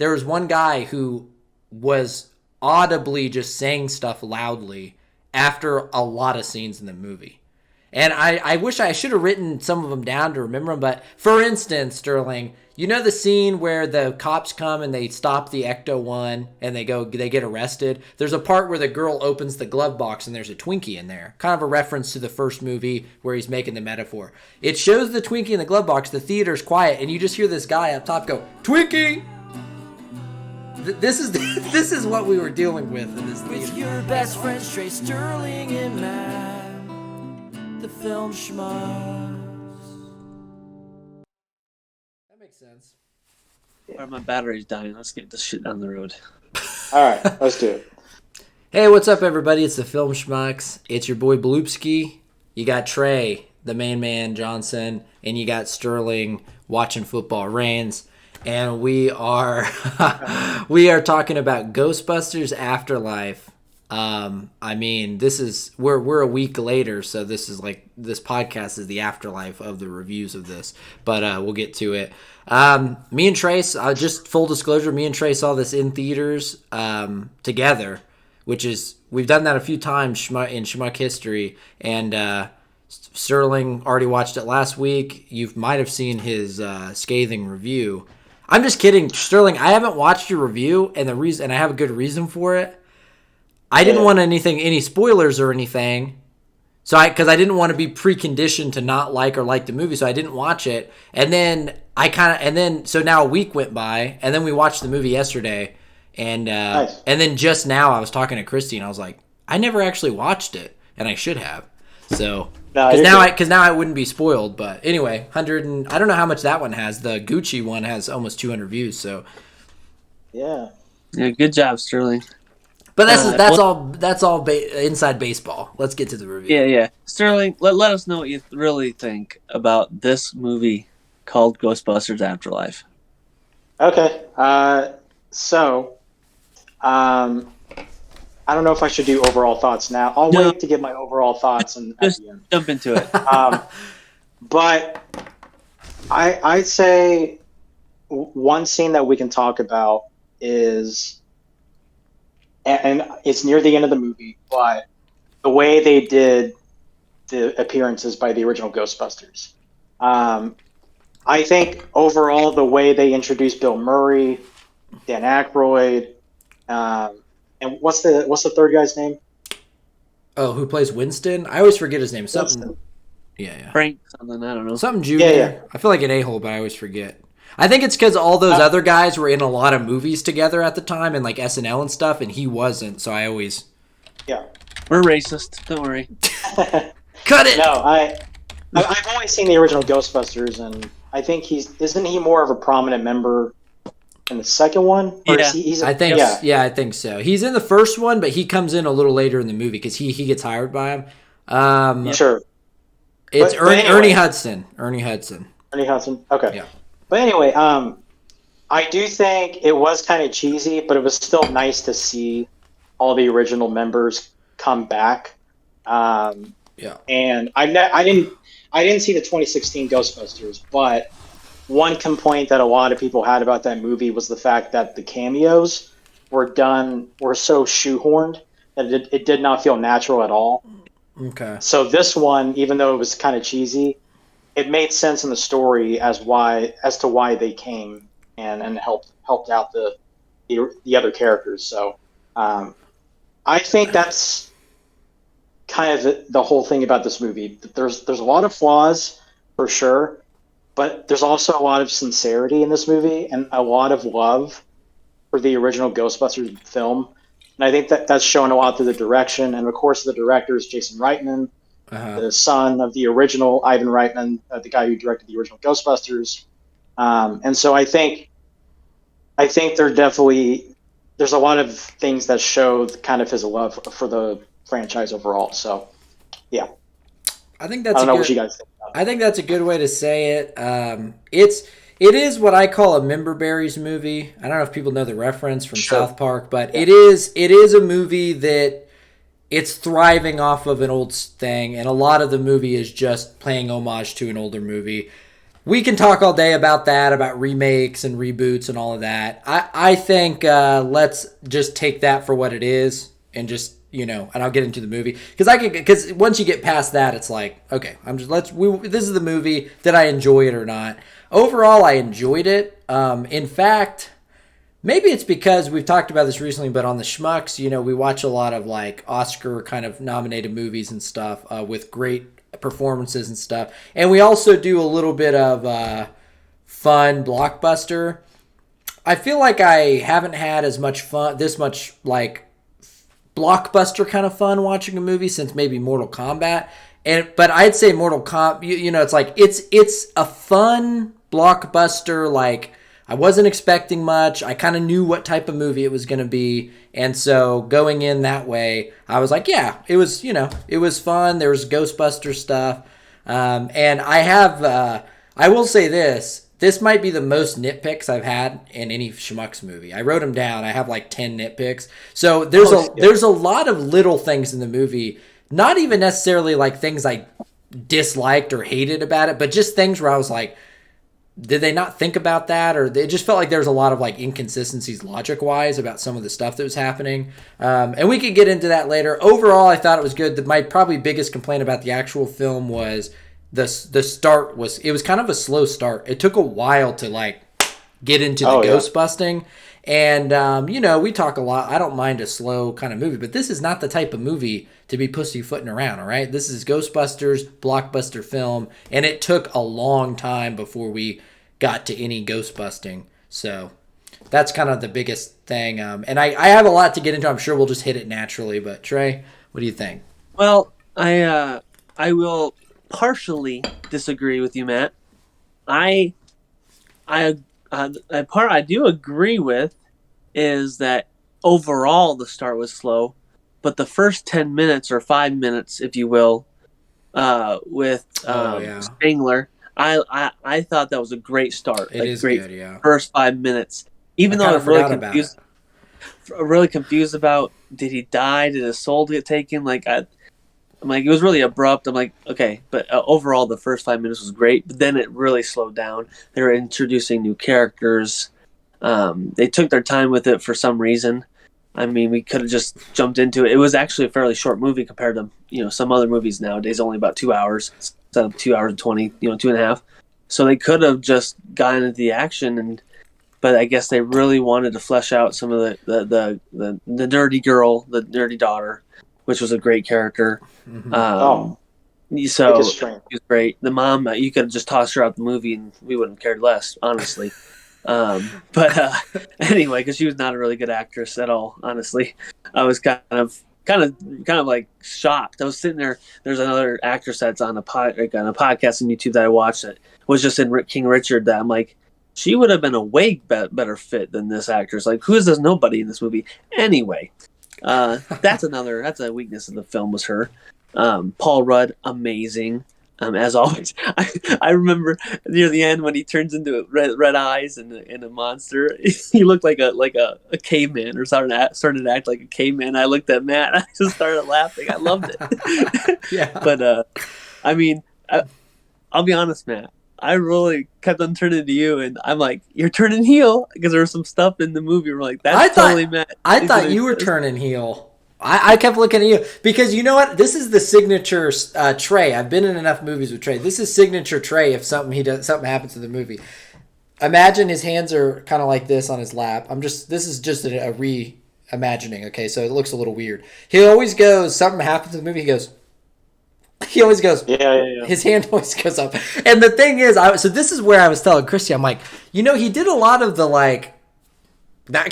there was one guy who was audibly just saying stuff loudly after a lot of scenes in the movie. And I wish I should have written some of them down to remember them. But for instance, Sterling, you know the scene where the cops come and they stop the Ecto-1 and they get arrested? There's a part where the girl opens the glove box and there's a Twinkie in there. Kind of a reference to the first movie where he's making the metaphor. It shows the Twinkie in the glove box, the theater's quiet, and you just hear this guy up top go, "Twinkie!" This is what we were dealing with in this theater. With your best friends Trey, Sterling, and Matt, the film Schmucks. That makes sense. Or my battery's dying. Let's get this shit down the road. All right, let's do it. Hey, what's up, everybody? It's the Film Schmucks. It's your boy Bloopski. You got Trey, the main man, Johnson, and you got Sterling watching football reigns. And we are talking about Ghostbusters Afterlife. I mean, we're a week later, so this podcast is the afterlife of the reviews of this. But we'll get to it. Me and Trace, just full disclosure, me and Trace saw this in theaters together, which is, we've done that a few times in Schmuck history. And Sterling already watched it last week. You might have seen his scathing review. I'm just kidding, Sterling. I haven't watched your review, and I have a good reason for it. I didn't want any spoilers or anything, because I didn't want to be preconditioned to not like or like the movie, so I didn't watch it. And then so now a week went by, and then we watched the movie yesterday, and Nice. And then just now I was talking to Christy, and I was like, I never actually watched it, and I should have. So because now I wouldn't be spoiled. But anyway, I don't know how much that one has. The Gucci one has almost 200 views. So Yeah. Good job, Sterling. but that's all inside baseball. Let's get to the review. Yeah. Sterling, let us know what you really think about this movie called Ghostbusters Afterlife. Okay. I don't know if I should do overall thoughts now. I'll wait to give my overall thoughts and at Just the end. jump into it. But I'd say one scene that we can talk about is, and it's near the end of the movie, but the way they did the appearances by the original Ghostbusters. I think overall the way they introduced Bill Murray, Dan Aykroyd, and what's the third guy's name? Oh, who plays Winston? I always forget his name. Something. Winston. Yeah. Frank something, I don't know. Something Junior. Yeah. I feel like an a-hole, but I always forget. I think it's because all those other guys were in a lot of movies together at the time, and like SNL and stuff, and he wasn't. So I always. Yeah. We're racist. Don't worry. Cut it. No, I've only seen the original Ghostbusters, and I think isn't he more of a prominent member in the second one? Or Yeah. I think so. He's in the first one, but he comes in a little later in the movie because he gets hired by him. Sure. It's But anyway. Ernie Hudson. Ernie Hudson. Okay. Yeah. But anyway, I do think it was kind of cheesy, but it was still nice to see all the original members come back. Yeah. And I didn't see the 2016 Ghostbusters, but one complaint that a lot of people had about that movie was the fact that the cameos were so shoehorned that it did not feel natural at all. Okay. So this one, even though it was kind of cheesy, it made sense in the story as to why they came and helped out the other characters. So I think that's kind of the whole thing about this movie. There's a lot of flaws for sure, but there's also a lot of sincerity in this movie and a lot of love for the original Ghostbusters film. And I think that's shown a lot through the direction. And of course, the director is Jason Reitman, the son of the original Ivan Reitman, the guy who directed the original Ghostbusters. And so I think there's a lot of things that show kind of his love for the franchise overall. So, yeah. I don't know what you guys think about it. I think that's a good way to say it. It is what I call a Member Berries movie. I don't know if people know the reference from South Park, but it is a movie that it's thriving off of an old thing, and a lot of the movie is just paying homage to an older movie. we can talk all day about that, about remakes and reboots and all of that. I think let's just take that for what it is and just, and I'll get into the movie because once you get past that, it's like, okay, this is the movie. Did I enjoy it or not? Overall, I enjoyed it. In fact, maybe it's because we've talked about this recently, but on the Schmucks, we watch a lot of like Oscar kind of nominated movies and stuff with great performances and stuff. And we also do a little bit of fun blockbuster. I feel like I haven't had as much fun, this much like blockbuster kind of fun watching a movie since maybe Mortal Kombat. But I'd say Mortal Kombat, it's like it's a fun blockbuster. Like I wasn't expecting much. I kind of knew what type of movie it was going to be, and so going in that way, I was like, yeah, it was it was fun. There was Ghostbusters stuff, and I will say this. This might be the most nitpicks I've had in any Schmucks movie. I wrote them down. I have like 10 nitpicks. So there's a lot of little things in the movie, not even necessarily like things I disliked or hated about it, but just things where I was like, did they not think about that? Or it just felt like there was a lot of like inconsistencies logic-wise about some of the stuff that was happening. And we could get into that later. Overall, I thought it was good. My probably biggest complaint about the actual film was the start was kind of a slow start. It took a while to like get into the ghost busting. And, we talk a lot. I don't mind a slow kind of movie, but this is not the type of movie to be pussyfooting around, all right? This is Ghostbusters, blockbuster film, and it took a long time before we got to any ghost busting. So that's kind of the biggest thing. And I have a lot to get into. I'm sure we'll just hit it naturally. But, Trey, what do you think? Well, I will partially disagree with you, Matt. A part I do agree with is that overall the start was slow, but the first 10 minutes or 5 minutes, if you will, with Spangler, I thought that was a great start. It is great good, yeah. First 5 minutes, even though I was really confused about, did he die? Did his soul get taken? I'm like, it was really abrupt. I'm like, okay, but overall, the first 5 minutes was great, but then it really slowed down. They were introducing new characters. They took their time with it for some reason. I mean, we could have just jumped into it. It was actually a fairly short movie compared to, some other movies nowadays, only about 2 hours, instead of 2 hours and 20, 2.5. So they could have just gotten into the action, but I guess they really wanted to flesh out some of the nerdy girl, the nerdy daughter, which was a great character. Mm-hmm. So she was great. The mom, you could have just tossed her out the movie and we wouldn't have cared less, honestly. But anyway, because she was not a really good actress at all, honestly. I was kind of like shocked. I was sitting there. There's another actress that's on a podcast on YouTube that I watched that was just in King Richard. That I'm like, she would have been a way better fit than this actress. Like, who is this nobody in this movie? Anyway. That's a weakness of the film was her. Paul Rudd, amazing. As always. I remember near the end when he turns into red eyes and a monster, he looked like a caveman or started to act like a caveman. I looked at Matt, I just started laughing. I loved it. Yeah. But I mean, I'll be honest, Matt. I really kept on turning to you, and I'm like, "You're turning heel," because there was some stuff in the movie where like, "That's totally Matt." I thought you were turning heel. I kept looking at you because you know what? This is the signature Trey. I've been in enough movies with Trey. This is signature Trey. If something happens to the movie, imagine his hands are kind of like this on his lap. This is just a reimagining. Okay, so it looks a little weird. He always goes. Something happens to the movie. He always goes. Yeah. His hand always goes up. And the thing is, so this is where I was telling Christy, I'm like, he did a lot of the like that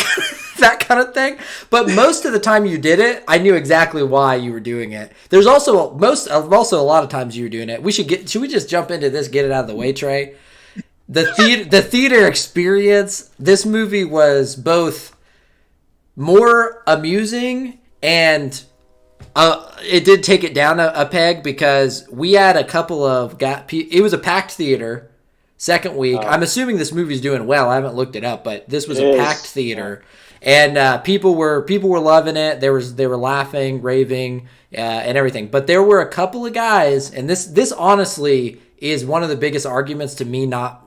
kind of thing. But most of the time you did it, I knew exactly why you were doing it. There's also a lot of times you were doing it. Should we just jump into this, get it out of the way, Trey? The theater experience. This movie was both more amusing and. It did take it down a peg because we had a couple of it was a packed theater second week. I'm assuming this movie's doing well. I haven't looked it up, but this was a packed theater, and people were loving it. They were laughing, raving, and everything. But there were a couple of guys, and this honestly is one of the biggest arguments to me not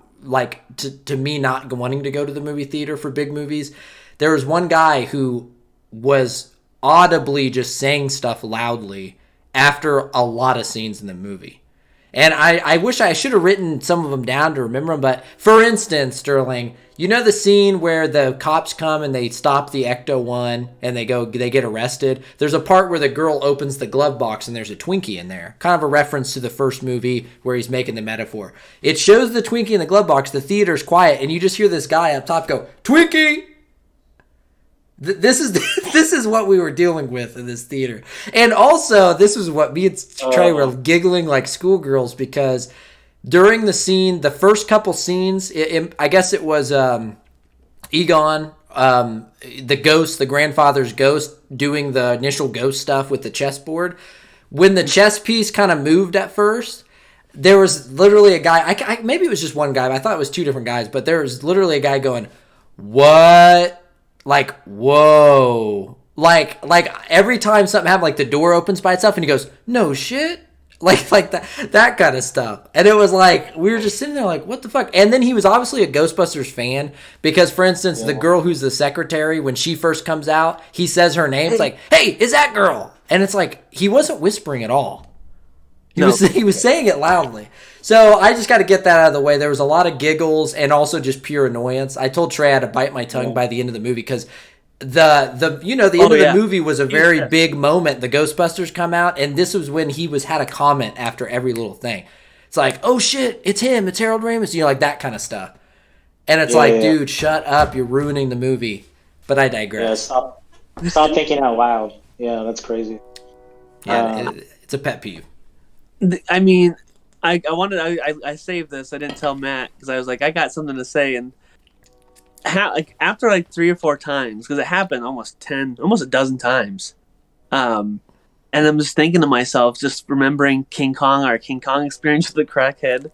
to me not wanting to go to the movie theater for big movies. There was one guy who was audibly just saying stuff loudly after a lot of scenes in the movie. And I wish I should have written some of them down to remember them. But for instance, Sterling, you know the scene where the cops come and they stop the Ecto-1 and they get arrested? There's a part where the girl opens the glove box and there's a Twinkie in there. Kind of a reference to the first movie where he's making the metaphor. It shows the Twinkie in the glove box. The theater's quiet and you just hear this guy up top go, "Twinkie!" This is what we were dealing with in this theater. And also, this was what me and Trey were giggling like schoolgirls, because during the scene, the first couple scenes, I guess it was Egon, the ghost, the grandfather's ghost, doing the initial ghost stuff with the chessboard. When the chess piece kind of moved at first, there was literally a guy, maybe it was just one guy, but I thought it was two different guys, but there was literally a guy going, "What?" Like, whoa. Like every time something happened, like the door opens by itself and he goes, "No shit." Like that kind of stuff. And it was like, we were just sitting there like, what the fuck? And then he was obviously a Ghostbusters fan, because, for instance, the girl who's the secretary, when she first comes out, he says her name. It's like, "Hey, is that girl?" And it's like, he wasn't whispering at all. He was saying it loudly. So I just got to get that out of the way. There was a lot of giggles and also just pure annoyance. I told Trey I had to bite my tongue by the end of the movie, because the end of the movie was a very big moment. The Ghostbusters come out, and this was when he had a comment after every little thing. It's like, "Oh shit, it's him, it's Harold Ramis," like that kind of stuff. And it's dude, shut up, you're ruining the movie. But I digress. Yeah, stop thinking out loud. Yeah, that's crazy. Yeah, it's a pet peeve. I mean, I saved this. I didn't tell Matt because I was like, I got something to say, and after like 3 or 4 times, because it happened almost a dozen times, and I'm just thinking to myself, just remembering our King Kong experience with the crackhead,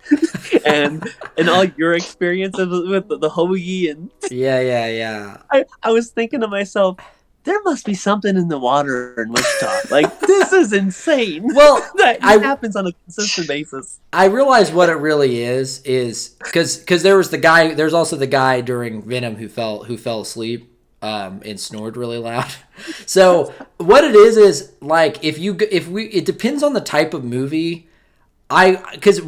and all your experiences with the hoagie, and yeah. I was thinking to myself, there must be something in the water in Wichita. Like, this is insane. Well, that happens on a consistent basis. I realized what it really is because there's also the guy during Venom who fell asleep and snored really loud. So what it is like, it depends on the type of movie. Because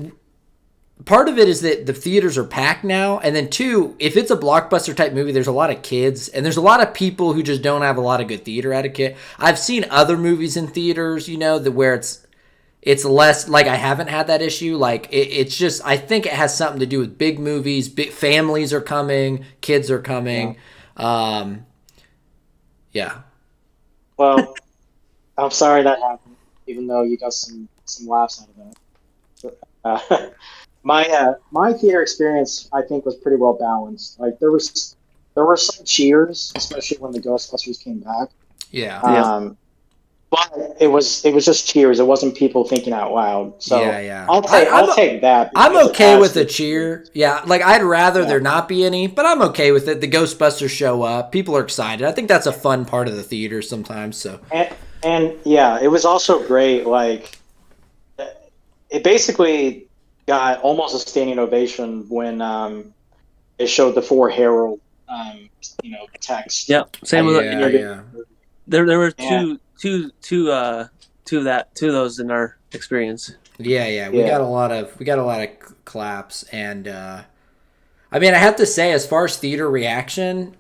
part of it is that the theaters are packed now, and then 2, if it's a blockbuster type movie, there's a lot of kids, and there's a lot of people who just don't have a lot of good theater etiquette. I've seen other movies in theaters, where it's less, like, I haven't had that issue. Like, it's just, I think it has something to do with big movies, big families are coming, kids are coming. Yeah. Well, I'm sorry that happened, even though you got some laughs out of that. My theater experience, I think, was pretty well balanced. Like, there were some cheers, especially when the Ghostbusters came back. Yeah. But it was just cheers. It wasn't people thinking out loud. So yeah. I'll take that. I'm okay with the cheer. Yeah, like, I'd rather there not be any, but I'm okay with it. The Ghostbusters show up. People are excited. I think that's a fun part of the theater sometimes. So and yeah, it was also great. Like, it basically got almost a standing ovation when it showed the 4 Herald, text. Yep. Same with yeah. There were two of those in our experience. Yeah. We got a lot of claps, and I mean, I have to say, as far as theater reaction,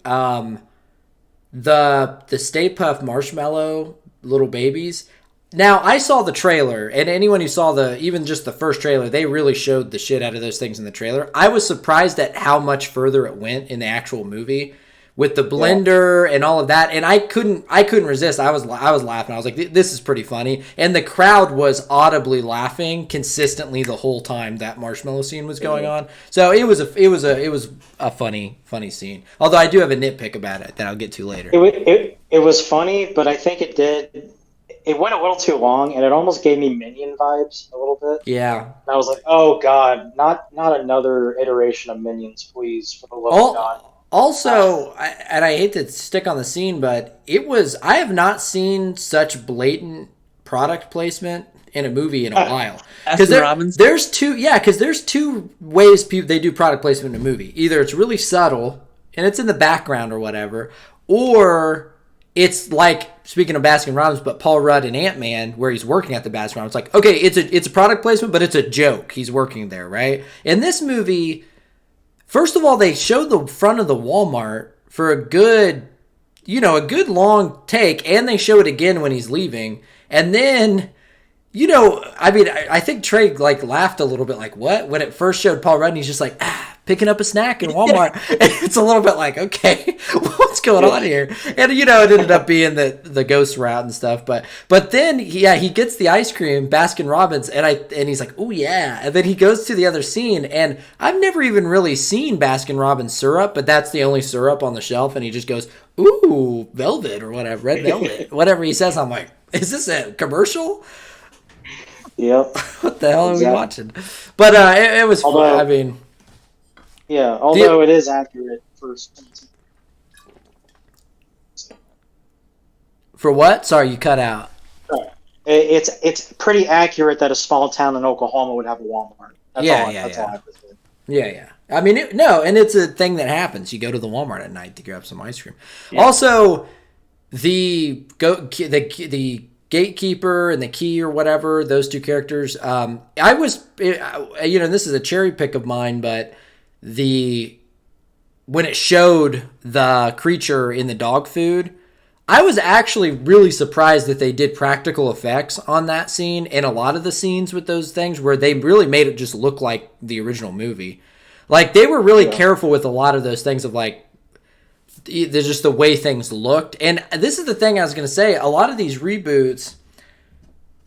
the Stay Puft Marshmallow little babies. Now, I saw the trailer, and anyone who saw even just the first trailer, they really showed the shit out of those things in the trailer. I was surprised at how much further it went in the actual movie with the blender and all of that. And I couldn't resist. I was laughing. I was like, this is pretty funny. And the crowd was audibly laughing consistently the whole time that marshmallow scene was going on. So it was a funny scene. Although I do have a nitpick about it that I'll get to later. It was funny, but I think it went a little too long, and it almost gave me Minion vibes a little bit. Yeah. And I was like, oh god, not another iteration of Minions, please, for the love of God. Also, I hate to stick on the scene, but I have not seen such blatant product placement in a movie in a while. Baskin Robbins? Because there's two ways they do product placement in a movie. Either it's really subtle and it's in the background or whatever, or it's like, speaking of Baskin Robbins, but Paul Rudd and Ant-Man, where he's working at the Baskin Robbins. Like, okay, it's a product placement, but it's a joke. He's working there, right? In this movie, first of all, they showed the front of the Walmart for a good long take, and they show it again when he's leaving. And then, I think Trey laughed a little bit, like, what? When it first showed Paul Rudd, and he's just like, picking up a snack in Walmart. It's a little bit like, okay, what's going on here? And, it ended up being the ghost route and stuff. But then, he gets the ice cream, Baskin Robbins, and he's like, oh, yeah. And then he goes to the other scene, and I've never even really seen Baskin Robbins syrup, but that's the only syrup on the shelf, and he just goes, ooh, velvet or whatever, red velvet, whatever he says. I'm like, is this a commercial? Yep. What the hell are we watching? But it was fun. I mean... Yeah, although it is accurate for some. For what? Sorry, you cut out. It's pretty accurate that a small town in Oklahoma would have a Walmart. That's all I have to say. Yeah. I mean, and it's a thing that happens. You go to the Walmart at night to grab some ice cream. Yeah. Also, the gatekeeper and the key or whatever, those two characters. And this is a cherry pick of mine, but when it showed the creature in the dog food, I was actually really surprised that they did practical effects on that scene and a lot of the scenes with those things where they really made it just look like the original movie. Like, they were really careful with a lot of those things of, like, just the way things looked. And this is the thing I was going to say. A lot of these reboots,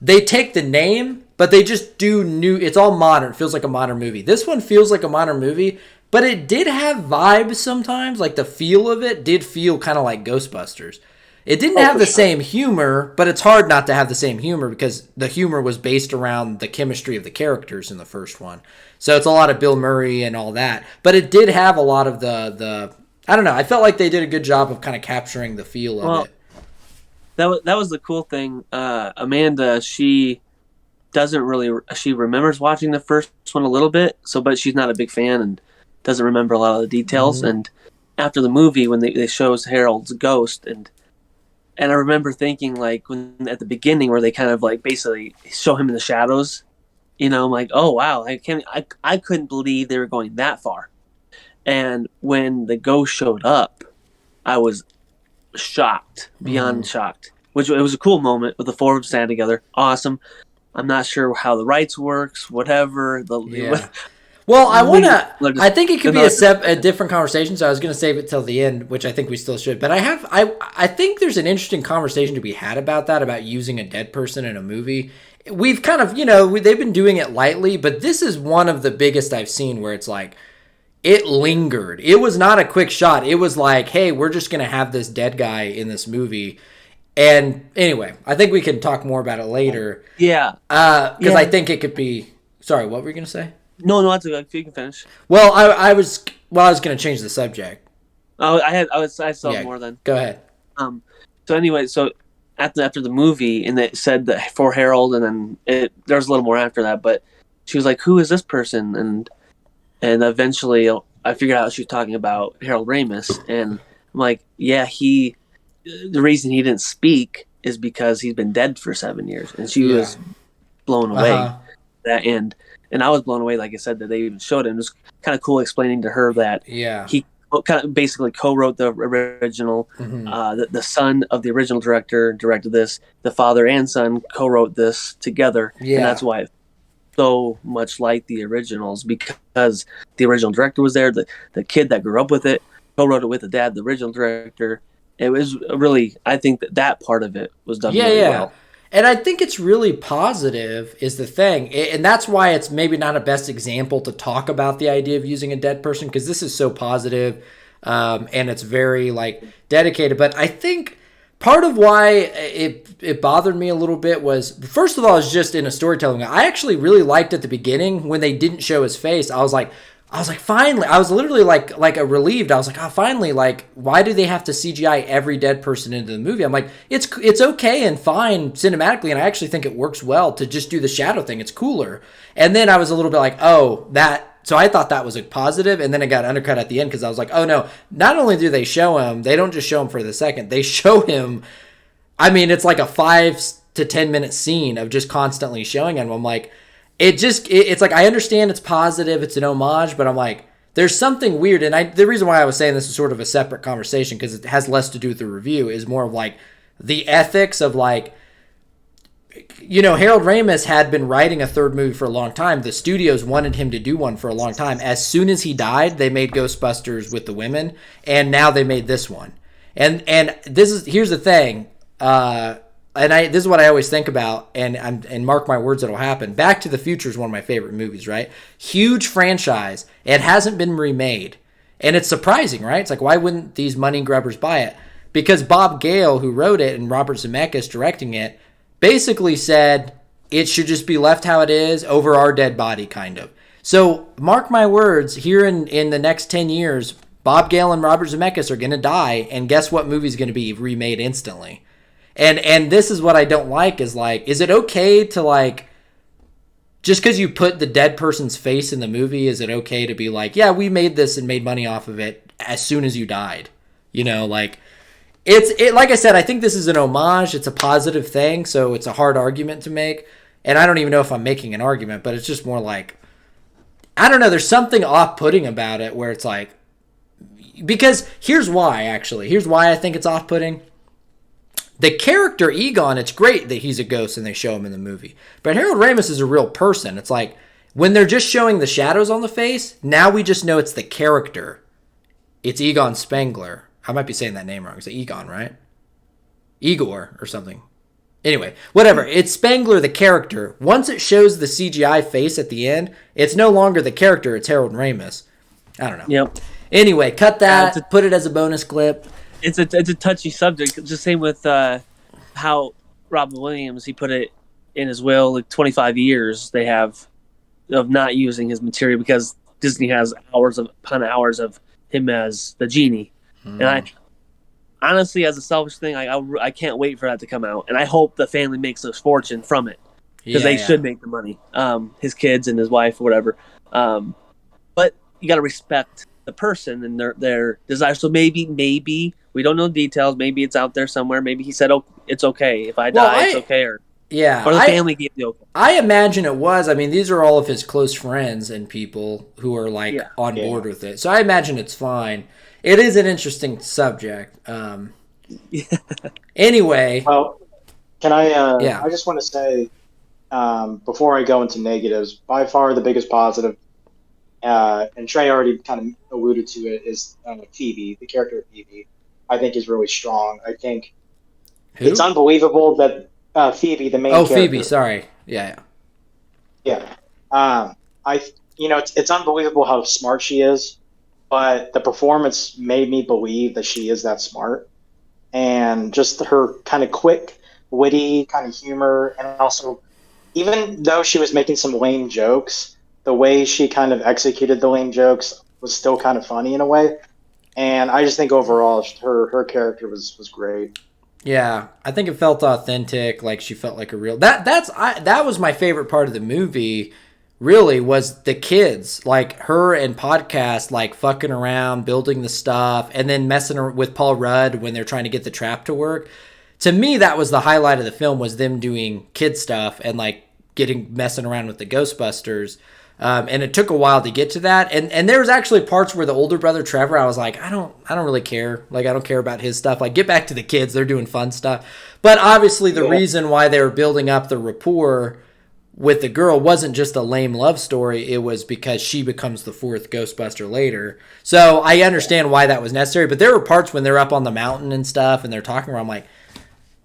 they take the name, but they just do new. It's all modern. It feels like a modern movie. This one feels like a modern movie, but it did have vibes sometimes. Like, the feel of it did feel kind of like Ghostbusters. It didn't have the same humor, but it's hard not to have the same humor because the humor was based around the chemistry of the characters in the first one. So it's a lot of Bill Murray and all that. But it did have a lot of the I don't know. I felt like they did a good job of kind of capturing the feel of it. That was the cool thing. Amanda, she remembers watching the first one a little bit, but she's not a big fan and doesn't remember a lot of the details. Mm-hmm. And after the movie, when they shows Harold's ghost, and I remember thinking, like, when at the beginning where they kind of like basically show him in the shadows, I'm like, oh wow, I couldn't believe they were going that far. And when the ghost showed up, I was shocked, beyond shocked. Which it was a cool moment with the four of them standing together. Awesome. I'm not sure how the rights works, whatever. Well, I think it could be a different conversation, so I was going to save it till the end, which I think we still should. But I think there's an interesting conversation to be had about that, about using a dead person in a movie. We've kind of, they've been doing it lightly, but this is one of the biggest I've seen where it's like, it lingered. It was not a quick shot. It was like, hey, we're just going to have this dead guy in this movie. And anyway, I think we can talk more about it later. Yeah. Because I think it could be... Sorry, what were you going to say? No, that's okay. You can finish. Well, I was going to change the subject. Oh, I saw more then. Go ahead. So anyway, after the movie, and it said that for Harold, and then there's a little more after that, but she was like, who is this person? And eventually I figured out she was talking about Harold Ramis, and I'm like, yeah, the reason he didn't speak is because he's been dead for 7 years, and she was blown away that end. And I was blown away, like I said, that they even showed him. It was kind of cool explaining to her that he kind of basically co-wrote the original. Mm-hmm. The son of the original director directed this. The father and son co-wrote this together, and that's why it's so much like the originals, because the original director was there. The kid that grew up with it co-wrote it with the dad, the original director. It was really, I think that part of it was done really well. And I think it's really positive is the thing. And that's why it's maybe not a best example to talk about the idea of using a dead person, because this is so positive, and it's very dedicated. But I think part of why it bothered me a little bit was, first of all, it's just in a storytelling. I actually really liked at the beginning when they didn't show his face. I was like, I was like, finally. I was literally like a relieved. I was like, oh, finally. Like, why do they have to CGI every dead person into the movie? I'm like, it's okay and fine cinematically, and I actually think it works well to just do the shadow thing. It's cooler. And then I was a little bit like, oh, that. So I thought that was a positive, and then it got undercut at the end because I was like, oh no. Not only do they show him, they don't just show him for the second. They show him. I mean, it's like a 5 to 10 minute scene of just constantly showing him. I'm like. It's like, I understand it's positive, it's an homage, but I'm like, there's something weird. And the reason why I was saying this is sort of a separate conversation, because it has less to do with the review, is more of like the ethics of like, Harold Ramis had been writing a third movie for a long time. The studios wanted him to do one for a long time. As soon as he died, they made Ghostbusters with the women, and now they made this one. And here's the thing, this is what I always think about, and mark my words, it'll happen. Back to the Future is one of my favorite movies, right? Huge franchise. It hasn't been remade. And it's surprising, right? It's like, why wouldn't these money grubbers buy it? Because Bob Gale, who wrote it, and Robert Zemeckis directing it, basically said it should just be left how it is, over our dead body, kind of. So, mark my words, here in the next 10 years, Bob Gale and Robert Zemeckis are going to die, and guess what movie's going to be remade instantly? And this is what I don't like, is like, is it okay to like, just because you put the dead person's face in the movie, is it okay to be like, yeah, we made this and made money off of it as soon as you died? Like, like I said, I think this is an homage. It's a positive thing, so it's a hard argument to make. And I don't even know if I'm making an argument, but it's just more like, I don't know, there's something off-putting about it where it's like, because here's why I think it's off-putting. The character Egon, it's great that he's a ghost and they show him in the movie. But Harold Ramis is a real person. It's like, when they're just showing the shadows on the face, now we just know it's the character. It's Egon Spengler. I might be saying that name wrong. It's Egon, right? Igor or something. Anyway, whatever. It's Spengler, the character. Once it shows the CGI face at the end, it's no longer the character. It's Harold Ramis. I don't know. Yep. Anyway, cut that. Put it as a bonus clip. It's a touchy subject. Just same with how Robin Williams, he put it in his will, like 25 years they have of not using his material because Disney has hours upon hours of him as the genie. And I honestly, as a selfish thing, I can't wait for that to come out, and I hope the family makes a fortune from it because they should make the money. His kids and his wife or whatever. But you got to respect the person and their desire. So maybe we don't know the details. Maybe it's out there somewhere. Maybe he said, "Oh, it's okay if I die. It's okay." Or the family gave the okay. I imagine it was. I mean, these are all of his close friends and people who are like on board with it. So I imagine it's fine. It is an interesting subject. Anyway, well, can I? I just want to say before I go into negatives, by far the biggest positive. And Trey already kind of alluded to it, is Phoebe, the character of Phoebe, I think is really strong. I think it's unbelievable that Phoebe, the main character. Oh, Phoebe, sorry. Yeah. It's unbelievable how smart she is, but the performance made me believe that she is that smart. And just her kind of quick, witty kind of humor, and also, even though she was making some lame jokes, the way she kind of executed the lame jokes was still kind of funny in a way. And I just think overall her character was great. Yeah, I think it felt authentic, like she felt like a real... That was my favorite part of the movie, really, was the kids. Like, her and Podcast, like, fucking around, building the stuff, and then messing with Paul Rudd when they're trying to get the trap to work. To me, that was the highlight of the film, was them doing kid stuff and, like, messing around with the Ghostbusters. And it took a while to get to that. And there was actually parts where the older brother, Trevor, I was like, I don't really care. Like, I don't care about his stuff. Like, get back to the kids. They're doing fun stuff. But obviously the reason why they were building up the rapport with the girl wasn't just a lame love story. It was because she becomes the fourth Ghostbuster later. So I understand why that was necessary. But there were parts when they're up on the mountain and stuff and they're talking around, I'm like,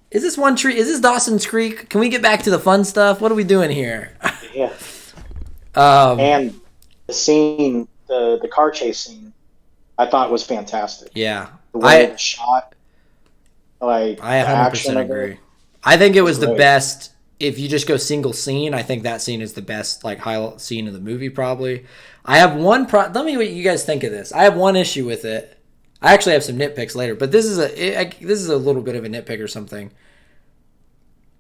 is this One Tree? Is this Dawson's Creek? Can we get back to the fun stuff? What are we doing here? Yeah. And the scene, the car chase scene, I thought was fantastic. Yeah. The way it was shot, like, I 100% agree. I think it was the best if you just go single scene, I think that scene is the best like highlight scene of the movie probably. I have one let me know what you guys think of this. I have one issue with it. I actually have some nitpicks later, but this is a little bit of a nitpick or something.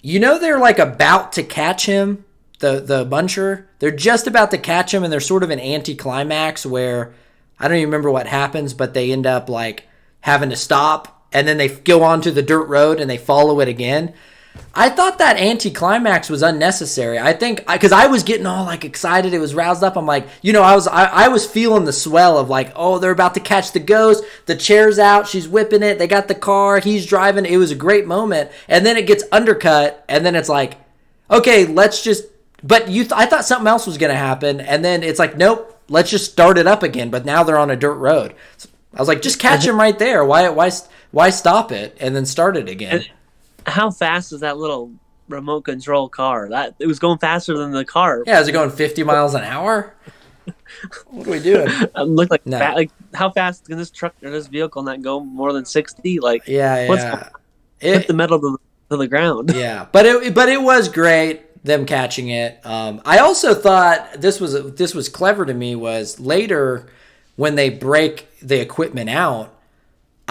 You know, they're like about to catch him, the muncher. They're just about to catch him, and they're sort of an anticlimax where I don't even remember what happens, but they end up like having to stop, and then they go onto the dirt road and they follow it again. I thought that anticlimax was unnecessary. I think because I was getting all like excited, it was roused up. I'm like, you know, I was feeling the swell of like, oh, they're about to catch the ghost. The chair's out, she's whipping it. They got the car, he's driving. It was a great moment, and then it gets undercut, and then it's like, okay, let's just. But I thought something else was gonna happen, and then it's like, nope, let's just start it up again. But now they're on a dirt road. So I was like, just catch him right there. Why stop it and then start it again? How fast is that little remote control car? That it was going faster than the car. Yeah, is it going 50 miles an hour? What are we doing? Look like No. like how fast can this truck or this vehicle not go more than 60? Like Yeah. Put the metal to the ground. Yeah, but it was great them catching it. I also thought this was clever to me was later when they break the equipment out.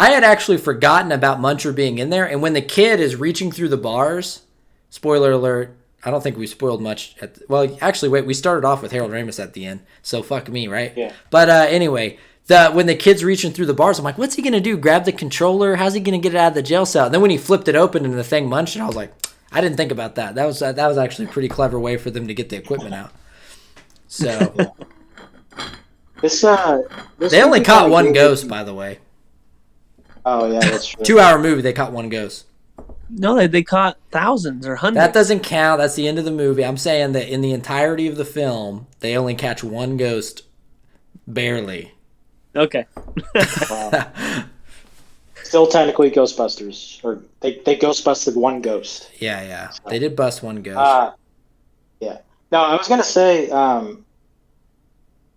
I had actually forgotten about Muncher being in there, and when the kid is reaching through the bars, spoiler alert, I don't think we spoiled much. Actually, wait, we started off with Harold Ramis at the end, so fuck me, right? Yeah. But anyway, when the kid's reaching through the bars, I'm like, what's he going to do, grab the controller? How's he going to get it out of the jail cell? And then when he flipped it open and the thing munched it, I was like, I didn't think about that. That was actually a pretty clever way for them to get the equipment out. So This they only movie caught kinda one gave ghost, it- by the way. Oh yeah, that's true. 2-hour movie, they caught one ghost. No, they caught thousands or hundreds. That doesn't count. That's the end of the movie. I'm saying that in the entirety of the film, they only catch one ghost, barely. Okay. Wow. Still technically Ghostbusters, or they Ghostbusted one ghost. Yeah. They did bust one ghost. Yeah. No, I was gonna say,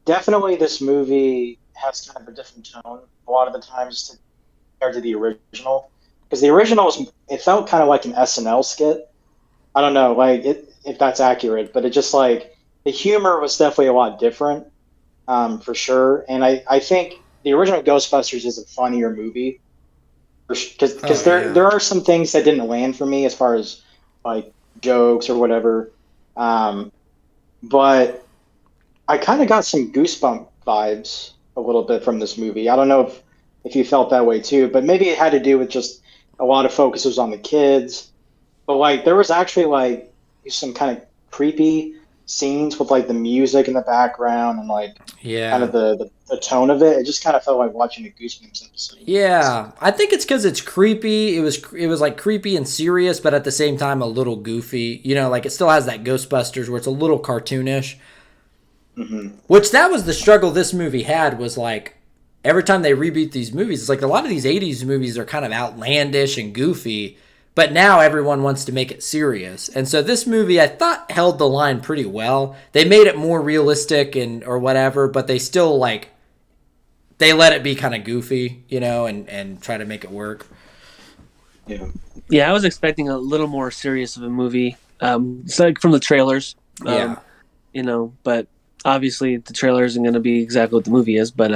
definitely this movie has kind of a different tone a lot of the times compared to the original. Because the original it felt kind of like an SNL skit. I don't know, like if that's accurate, but it just like the humor was definitely a lot different, for sure. And I think the original Ghostbusters is a funnier movie, because there are some things that didn't land for me as far as like jokes or whatever, but I kind of got some Goosebump vibes a little bit from this movie. I don't know if you felt that way too, but maybe it had to do with just a lot of focus was on the kids. But like there was actually like some kind of creepy scenes with like the music in the background and like kind of the tone of it. It just kind of felt like watching a Goosebumps episode. Yeah, I think it's because it's creepy. It was like creepy and serious, but at the same time a little goofy. You know, like it still has that Ghostbusters where it's a little cartoonish. Mm-hmm. Which that was the struggle this movie had, was like every time they reboot these movies, it's like a lot of these 80s movies are kind of outlandish and goofy, but now everyone wants to make it serious. And so this movie I thought held the line pretty well. They made it more realistic or whatever, but they still like they let it be kind of goofy, you know, and try to make it work. Yeah, I was expecting a little more serious of a movie. It's like from the trailers. You know, but obviously the trailer isn't going to be exactly what the movie is, but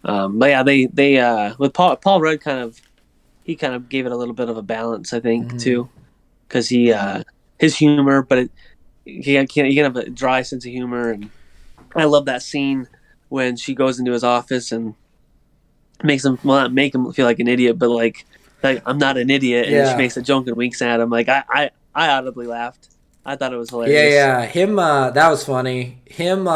yeah, they with Paul Rudd kind of gave it a little bit of a balance, I think, too, because his humor, but he can have a dry sense of humor, and I love that scene when she goes into his office and makes him, well, not make him feel like an idiot, but like I'm not an idiot, and she makes a joke and winks at him. Like I audibly laughed. I thought it was hilarious. Yeah, him that was funny. Him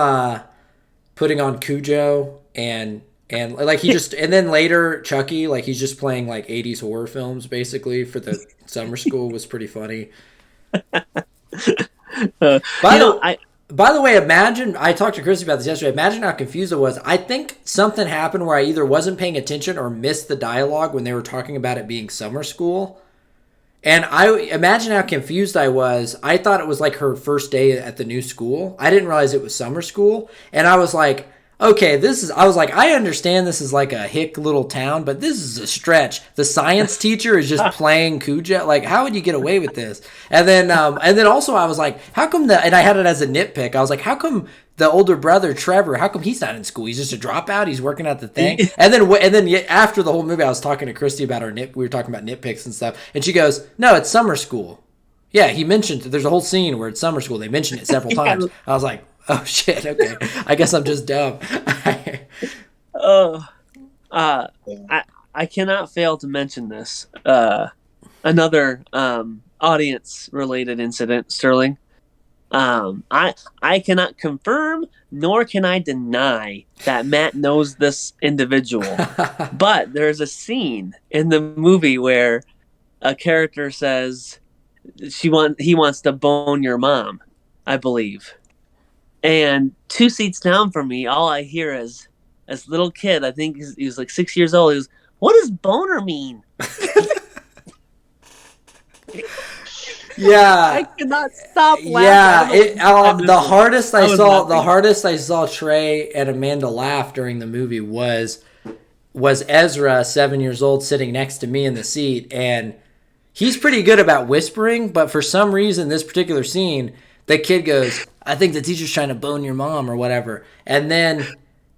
putting on Cujo and like he just and then later Chucky, like he's just playing like 80s horror films basically for the summer school was pretty funny. By the way, imagine, I talked to Chris about this yesterday, imagine how confused I was. I think something happened where I either wasn't paying attention or missed the dialogue when they were talking about it being summer school. And I imagine how confused I was. I thought it was like her first day at the new school. I didn't realize it was summer school. And I was like, okay, I was like, I understand this is like a hick little town, but this is a stretch. The science teacher is just playing Cuja. Like, how would you get away with this? And then also I was like, how come and I had it as a nitpick. I was like, how come the older brother, Trevor, how come he's not in school? He's just a dropout. He's working at the thing. And then after the whole movie, I was talking to Christy about we were talking about nitpicks and stuff. And she goes, no, it's summer school. Yeah, he mentioned, there's a whole scene where it's summer school. They mentioned it several times. I was like, oh shit, okay. I guess I'm just dumb. I cannot fail to mention this. Another audience related incident, Sterling. I cannot confirm nor can I deny that Matt knows this individual. But there's a scene in the movie where a character says he wants to bone your mom, I believe. And 2 seats down from me, all I hear is, as a little kid, I think he was like 6 years old, he was, what does boner mean? Yeah, I cannot stop laughing. Yeah, the hardest I saw Trey and Amanda laugh during the movie was Ezra, 7 years old, sitting next to me in the seat, and he's pretty good about whispering, but for some reason, this particular scene, the kid goes, I think the teacher's trying to bone your mom or whatever. And then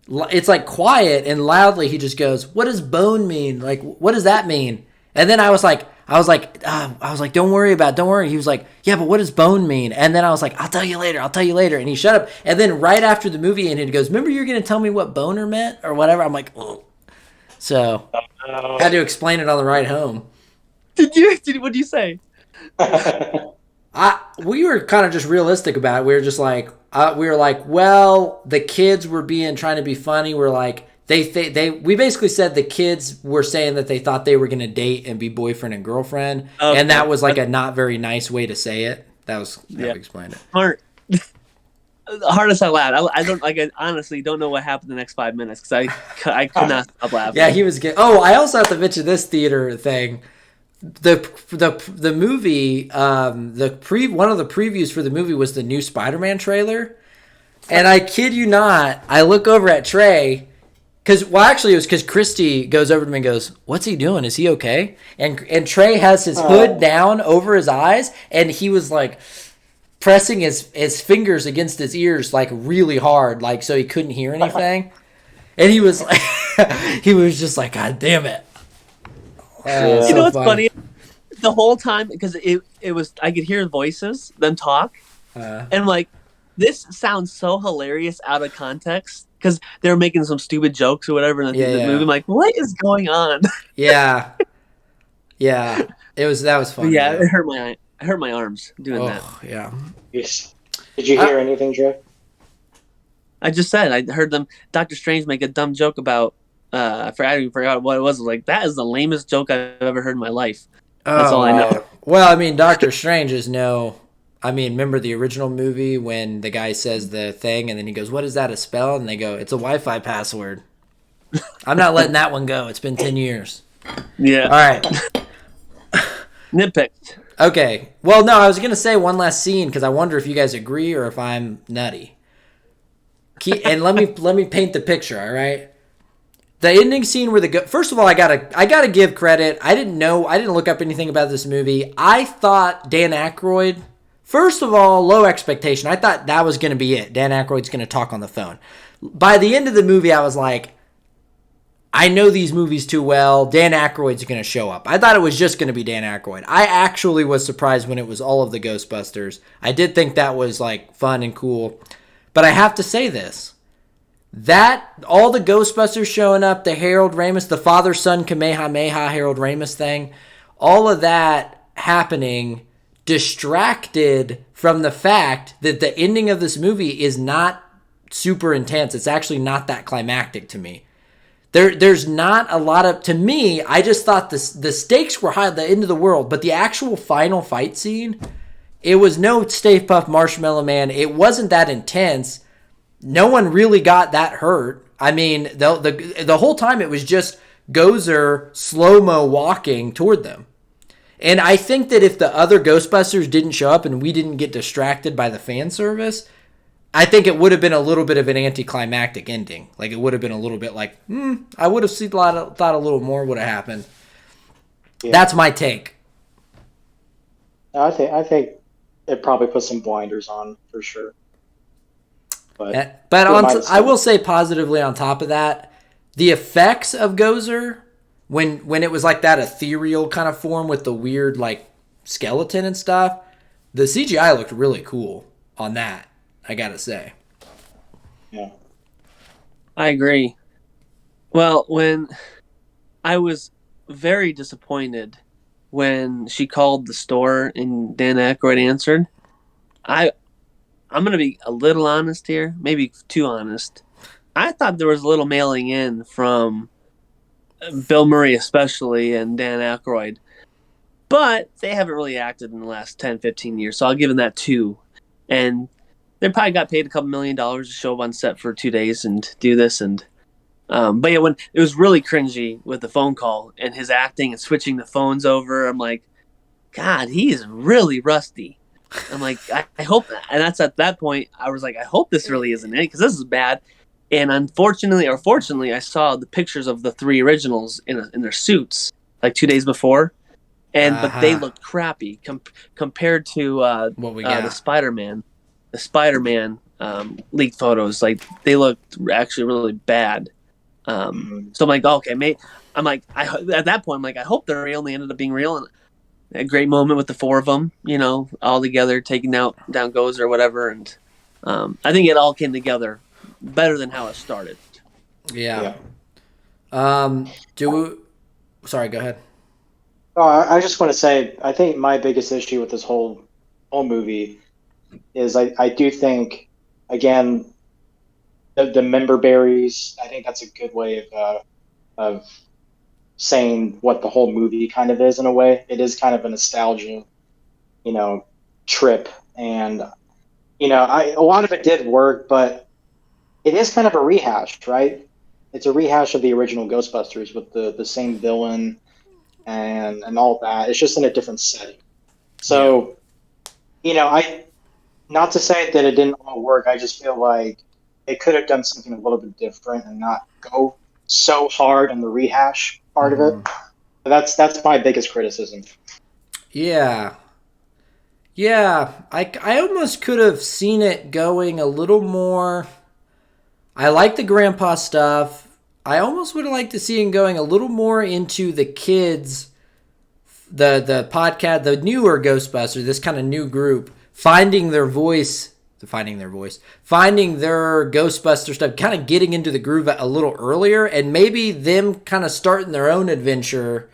it's like quiet and loudly he just goes, what does bone mean? Like, what does that mean? And then I was like, don't worry. He was like, yeah, but what does bone mean? And then I was like, I'll tell you later. And he shut up. And then right after the movie ended, he goes, remember you're going to tell me what boner meant or whatever? I'm like, oh. So I had to explain it on the ride home. What did you say? We were kind of just realistic about it. We were just like, well, the kids were trying to be funny. We're like, we basically said the kids were saying that they thought they were going to date and be boyfriend and girlfriend. Okay. And that was like a not very nice way to say it. That was how we explained it. Hardest out loud. I honestly don't know what happened the next 5 minutes because I could not stop laughing. Yeah, he was good. Oh, I also have to mention this theater thing. The movie, one of the previews for the movie was the new Spider-Man trailer, and I kid you not, I look over at Trey, it was because Christy goes over to him and goes, "What's he doing? Is he okay?" And Trey has his hood down over his eyes, and he was like pressing his fingers against his ears like really hard, like so he couldn't hear anything, and he was just like, "God damn it." You know what's funny? The whole time, because it was, I could hear voices, them talk, and like, this sounds so hilarious out of context, because they were making some stupid jokes or whatever in the movie. I'm like, what is going on? Yeah. That was fun. Yeah, it hurt my arms doing that. Yeah. Yes. Did you hear anything, Joe? I just said, I heard Dr. Strange make a dumb joke about, I forgot what it was. Like, that is the lamest joke I've ever heard in my life. That's all I know. Well, I mean, Doctor Strange is remember the original movie when the guy says the thing and then he goes, what is that, a spell? And they go, it's a Wi-Fi password. I'm not letting that one go. It's been 10 years. Yeah. All right. Nitpicked. Okay. Well, no, I was going to say one last scene because I wonder if you guys agree or if I'm nutty. And let me paint the picture, all right? The ending scene where first of all, I gotta give credit. I didn't look up anything about this movie. I thought Dan Aykroyd, first of all, low expectation. I thought that was going to be it. Dan Aykroyd's going to talk on the phone. By the end of the movie, I was like, I know these movies too well. Dan Aykroyd's going to show up. I thought it was just going to be Dan Aykroyd. I actually was surprised when it was all of the Ghostbusters. I did think that was like fun and cool. But I have to say this. That, all the Ghostbusters showing up, the Harold Ramis, the father-son Kamehameha Harold Ramis thing, all of that happening distracted from the fact that the ending of this movie is not super intense. It's actually not that climactic to me. There's not a lot of, to me, I just thought the stakes were high at the end of the world, but the actual final fight scene, it was no Stay Puft Marshmallow Man. It wasn't that intense. No one really got that hurt. I mean, the whole time it was just Gozer slow-mo walking toward them. And I think that if the other Ghostbusters didn't show up and we didn't get distracted by the fan service, I think it would have been a little bit of an anticlimactic ending. Like, it would have been a little bit like, I would have thought a little more would have happened. Yeah. That's my take. I think it probably put some blinders on for sure. But I will say positively on top of that, the effects of Gozer when it was like that ethereal kind of form with the weird like skeleton and stuff, the CGI looked really cool on that. I gotta say. Yeah, I agree. Well, when I was very disappointed when she called the store and Dan Aykroyd answered, I'm gonna be a little honest here, maybe too honest. I thought there was a little mailing in from Bill Murray especially and Dan Aykroyd, but they haven't really acted in the last 10, 15 years, so I'll give them that too. And they probably got paid a couple $1 million to show up on set for 2 days and do this. And but yeah, when it was really cringy with the phone call and his acting and switching the phones over, I'm like, God, he is really rusty. I'm like, I hope, and that's at that point I was like, I hope this really isn't it because this is bad. And unfortunately or fortunately, I saw the pictures of the 3 originals in their suits like 2 days before, but they looked crappy compared to what we got. the Spider-Man leaked photos. Like they looked actually really bad. So I'm like, okay, at that point, I'm like, I hope they're real. And they ended up being real. And a great moment with the 4 of them, all together taking down Gozer or whatever. And I think it all came together better than how it started. Yeah. Sorry, go ahead. I just want to say I think my biggest issue with this whole movie is I do think, again, the member berries. I think that's a good way of saying what the whole movie kind of is in a way. It is kind of a nostalgia, trip, and a lot of it did work, but it is kind of a rehash, right? It's a rehash of the original Ghostbusters with the same villain and all that. It's just in a different setting. So, I not to say that it didn't all work. I just feel like it could have done something a little bit different and not go so hard on the rehash part of it. But that's my biggest criticism. Yeah. I almost could have seen it going a little more. I like the grandpa stuff. I almost would have liked to see him going a little more into the kids, the podcast, the newer Ghostbusters, this kind of new group, finding their Ghostbuster stuff, kind of getting into the groove a little earlier, and maybe them kind of starting their own adventure.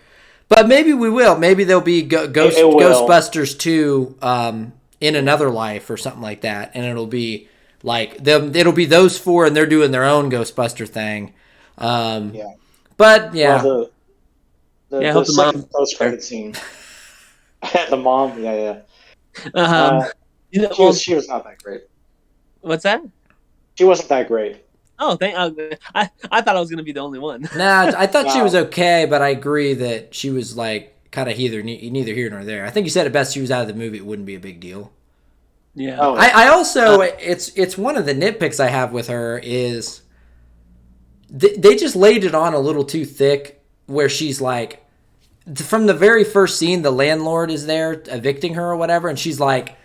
But maybe we will. Maybe there'll be Ghostbusters 2 in another life or something like that, and it'll be like them. It'll be those 4, and they're doing their own Ghostbuster thing. But yeah. Well, the second post-credit scene. The mom, yeah. She was not that great. What's that? She wasn't that great. Oh, I thought I was going to be the only one. Nah, I thought she was okay, but I agree that she was like kind of neither here nor there. I think you said it best. She was out of the movie. It wouldn't be a big deal. Yeah. Oh, I also it's one of the nitpicks I have with her is they just laid it on a little too thick, where she's like, from the very first scene, the landlord is there evicting her or whatever, and she's like,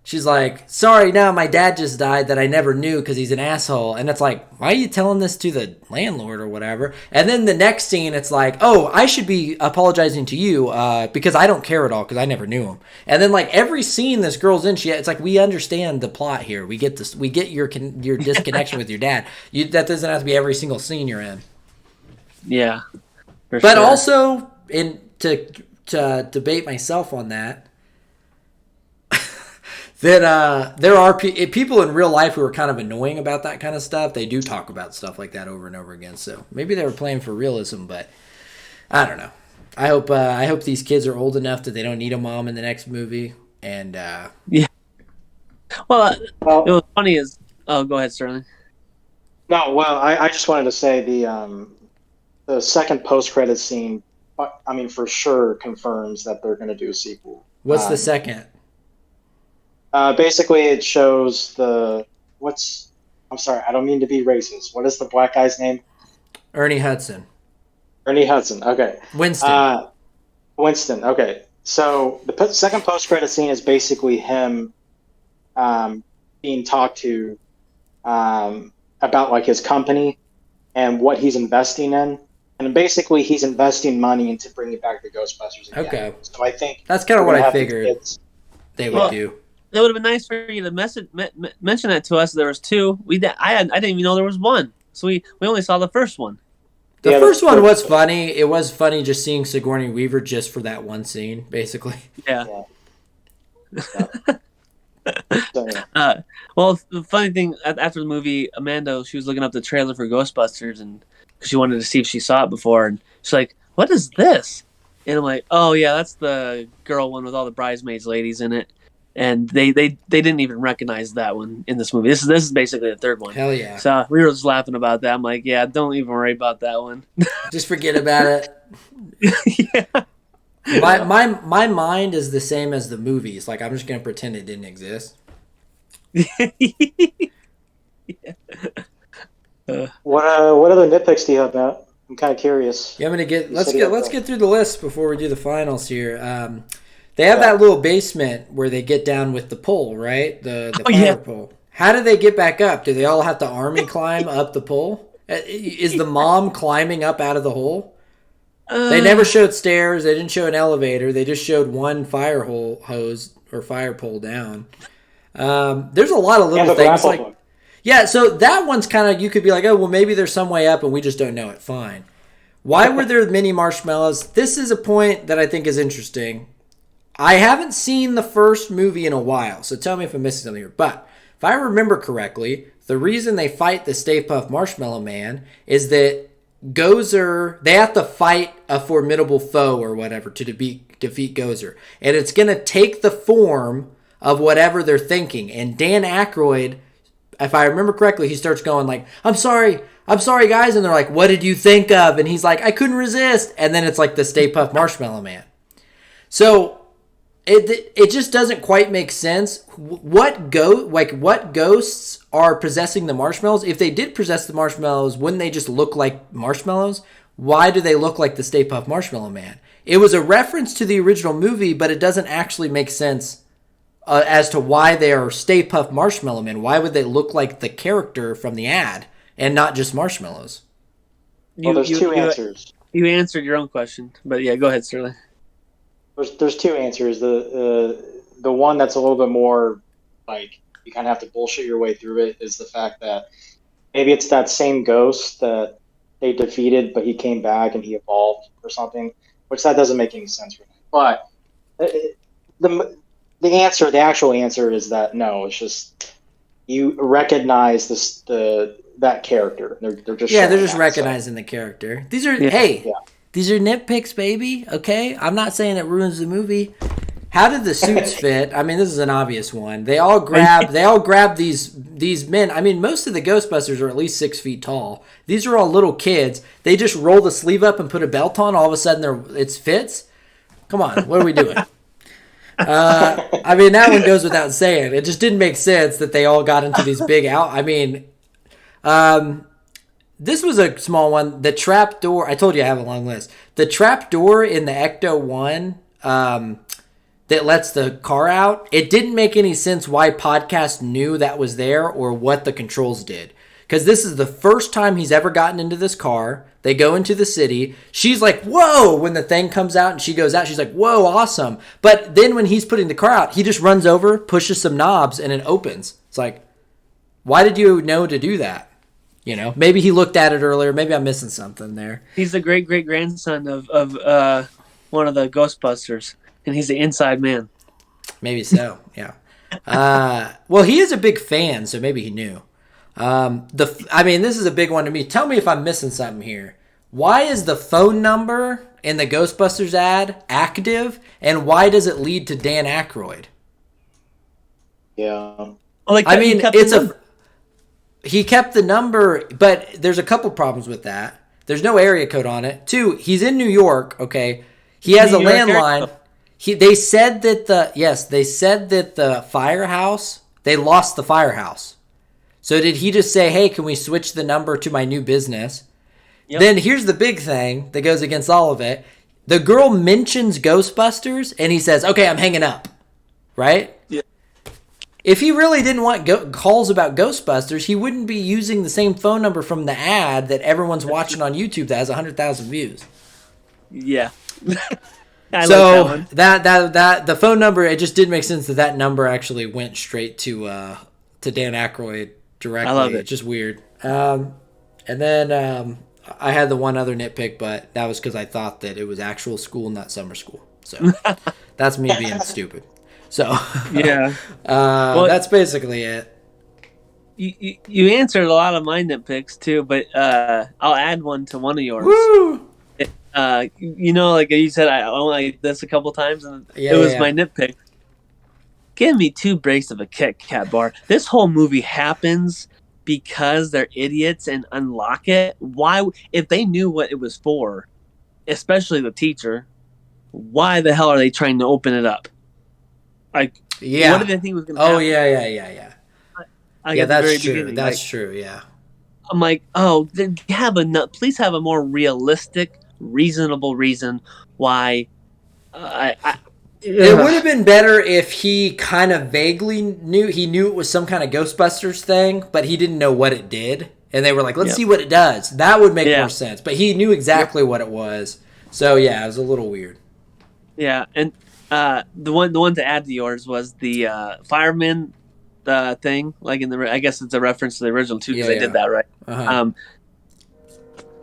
sorry, no, my dad just died that I never knew because he's an asshole. And it's like, why are you telling this to the landlord or whatever? And then the next scene, it's like, oh, I should be apologizing to you because I don't care at all because I never knew him. And then like every scene this girl's in, it's like, we understand the plot here. We get this. We get your disconnection with your dad. That doesn't have to be every single scene you're in. Yeah. But also, to debate myself on that, that there are people in real life who are kind of annoying about that kind of stuff. They do talk about stuff like that over and over again. So maybe they were playing for realism, but I don't know. I hope these kids are old enough that they don't need a mom in the next movie. And yeah. Well, it was funny is. Oh, go ahead, Sterling. No, well, I just wanted to say the second post-credit scene, I mean, for sure confirms that they're going to do a sequel. What's the second? Basically, it shows the what's? I'm sorry, I don't mean to be racist. What is the black guy's name? Ernie Hudson. Ernie Hudson. Okay. Winston. Winston. Okay. So the second post-credit scene is basically him being talked to about like his company and what he's investing in, and basically he's investing money into bringing back the Ghostbusters again. Okay. So I think That's kind of what I figured they would do. It would have been nice for you to mention that to us. There was two. I didn't even know there was one. So we only saw the first one. The first one was funny. It was funny just seeing Sigourney Weaver just for that one scene, basically. Yeah. So, yeah. Well, the funny thing, after the movie, Amanda, she was looking up the trailer for Ghostbusters, and she wanted to see if she saw it before, and she's like, "What is this?" And I'm like, "Oh yeah, that's the girl one with all the bridesmaids ladies in it." And they didn't even recognize that one in this movie. This is basically the third one. Hell yeah! So we were just laughing about that. I'm like, yeah, don't even worry about that one. Just forget about it. Yeah. My mind is the same as the movies. Like, I'm just gonna pretend it didn't exist. What other nitpicks do you have, Matt? I'm kind of curious. Yeah, I'm gonna let's get through the list before we do the finals here. They have that little basement where they get down with the pole, right? The fire pole. How do they get back up? Do they all have to army climb up the pole? Is the mom climbing up out of the hole? They never showed stairs. They didn't show an elevator. They just showed one fire hose or fire pole down. There's a lot of little things like... Hook. Yeah, so that one's kind of... You could be like, oh, well, maybe there's some way up and we just don't know it. Fine. Why were there mini marshmallows? This is a point that I think is interesting. I haven't seen the first movie in a while, so tell me if I'm missing something here. But if I remember correctly, the reason they fight the Stay Puft Marshmallow Man is that Gozer, they have to fight a formidable foe or whatever to defeat Gozer. And it's going to take the form of whatever they're thinking. And Dan Aykroyd, if I remember correctly, he starts going like, I'm sorry guys. And they're like, what did you think of? And he's like, I couldn't resist. And then it's like the Stay Puft Marshmallow Man. So it just doesn't quite make sense. What ghosts are possessing the marshmallows? If they did possess the marshmallows, wouldn't they just look like marshmallows? Why do they look like the Stay Puft Marshmallow Man? It was a reference to the original movie, but it doesn't actually make sense as to why they are Stay Puft Marshmallow Man. Why would they look like the character from the ad and not just marshmallows? Well, there's two answers. You answered your own question, but yeah, go ahead, Sterling. There's two answers. The one that's a little bit more like you kind of have to bullshit your way through it is the fact that maybe it's that same ghost that they defeated, but he came back and he evolved or something, which that doesn't make any sense for me. But the actual answer is that no, it's just you recognize that character. They're just recognizing the character. These are These are nitpicks, baby. Okay, I'm not saying it ruins the movie. How did the suits fit? I mean, this is an obvious one. They all grab these men. I mean, most of the Ghostbusters are at least 6 feet tall. These are all little kids. They just roll the sleeve up and put a belt on. All of a sudden, it fits. Come on, what are we doing? I mean, that one goes without saying. It just didn't make sense that they all got into these big out. I mean, this was a small one. The trap door. I told you I have a long list. The trap door in the Ecto 1 that lets the car out. It didn't make any sense why Podcast knew that was there or what the controls did. Because this is the first time he's ever gotten into this car. They go into the city. She's like, whoa, when the thing comes out and she goes out, she's like, whoa, awesome. But then when he's putting the car out, he just runs over, pushes some knobs, and it opens. It's like, why did you know to do that? You know, maybe he looked at it earlier. Maybe I'm missing something there. He's the great-great-grandson of one of the Ghostbusters, and he's the inside man. Maybe so, yeah. Well, he is a big fan, so maybe he knew. I mean, this is a big one to me. Tell me if I'm missing something here. Why is the phone number in the Ghostbusters ad active, and why does it lead to Dan Aykroyd? Yeah. I mean, he kept the number, but there's a couple problems with that. There's no area code on it. 2, he's in New York, okay? He has a landline. They said that the firehouse, they lost the firehouse. So did he just say, hey, can we switch the number to my new business? Yep. Then here's the big thing that goes against all of it. The girl mentions Ghostbusters, and he says, okay, I'm hanging up. Right? Yeah. If he really didn't want calls about Ghostbusters, he wouldn't be using the same phone number from the ad that everyone's watching on YouTube that has 100,000 views. Yeah. So like that the phone number, it just didn't make sense that number actually went straight to Dan Aykroyd directly. I love it. It's just weird. And then I had the one other nitpick, but that was because I thought that it was actual school, not summer school. So that's me being stupid. So yeah, that's basically it. You answered a lot of my nitpicks too, but I'll add one to one of yours. Woo! Like you said, I only like this a couple times, and it was my nitpick. Give me 2 breaks of a Kit Kat bar. This whole movie happens because they're idiots and unlock it. Why, if they knew what it was for, especially the teacher, why the hell are they trying to open it up? Like, what did they think was going to happen? Oh, yeah. That's true. That's true, yeah. I'm like, then please have a more realistic, reasonable reason why. It would have been better if he kind of vaguely knew it was some kind of Ghostbusters thing, but he didn't know what it did. And they were like, let's see what it does. That would make more sense. But he knew exactly what it was. So, yeah, it was a little weird. Yeah, and the one to add to yours was the fireman thing. Like I guess it's a reference to the original, too, because they did that, right? Uh-huh.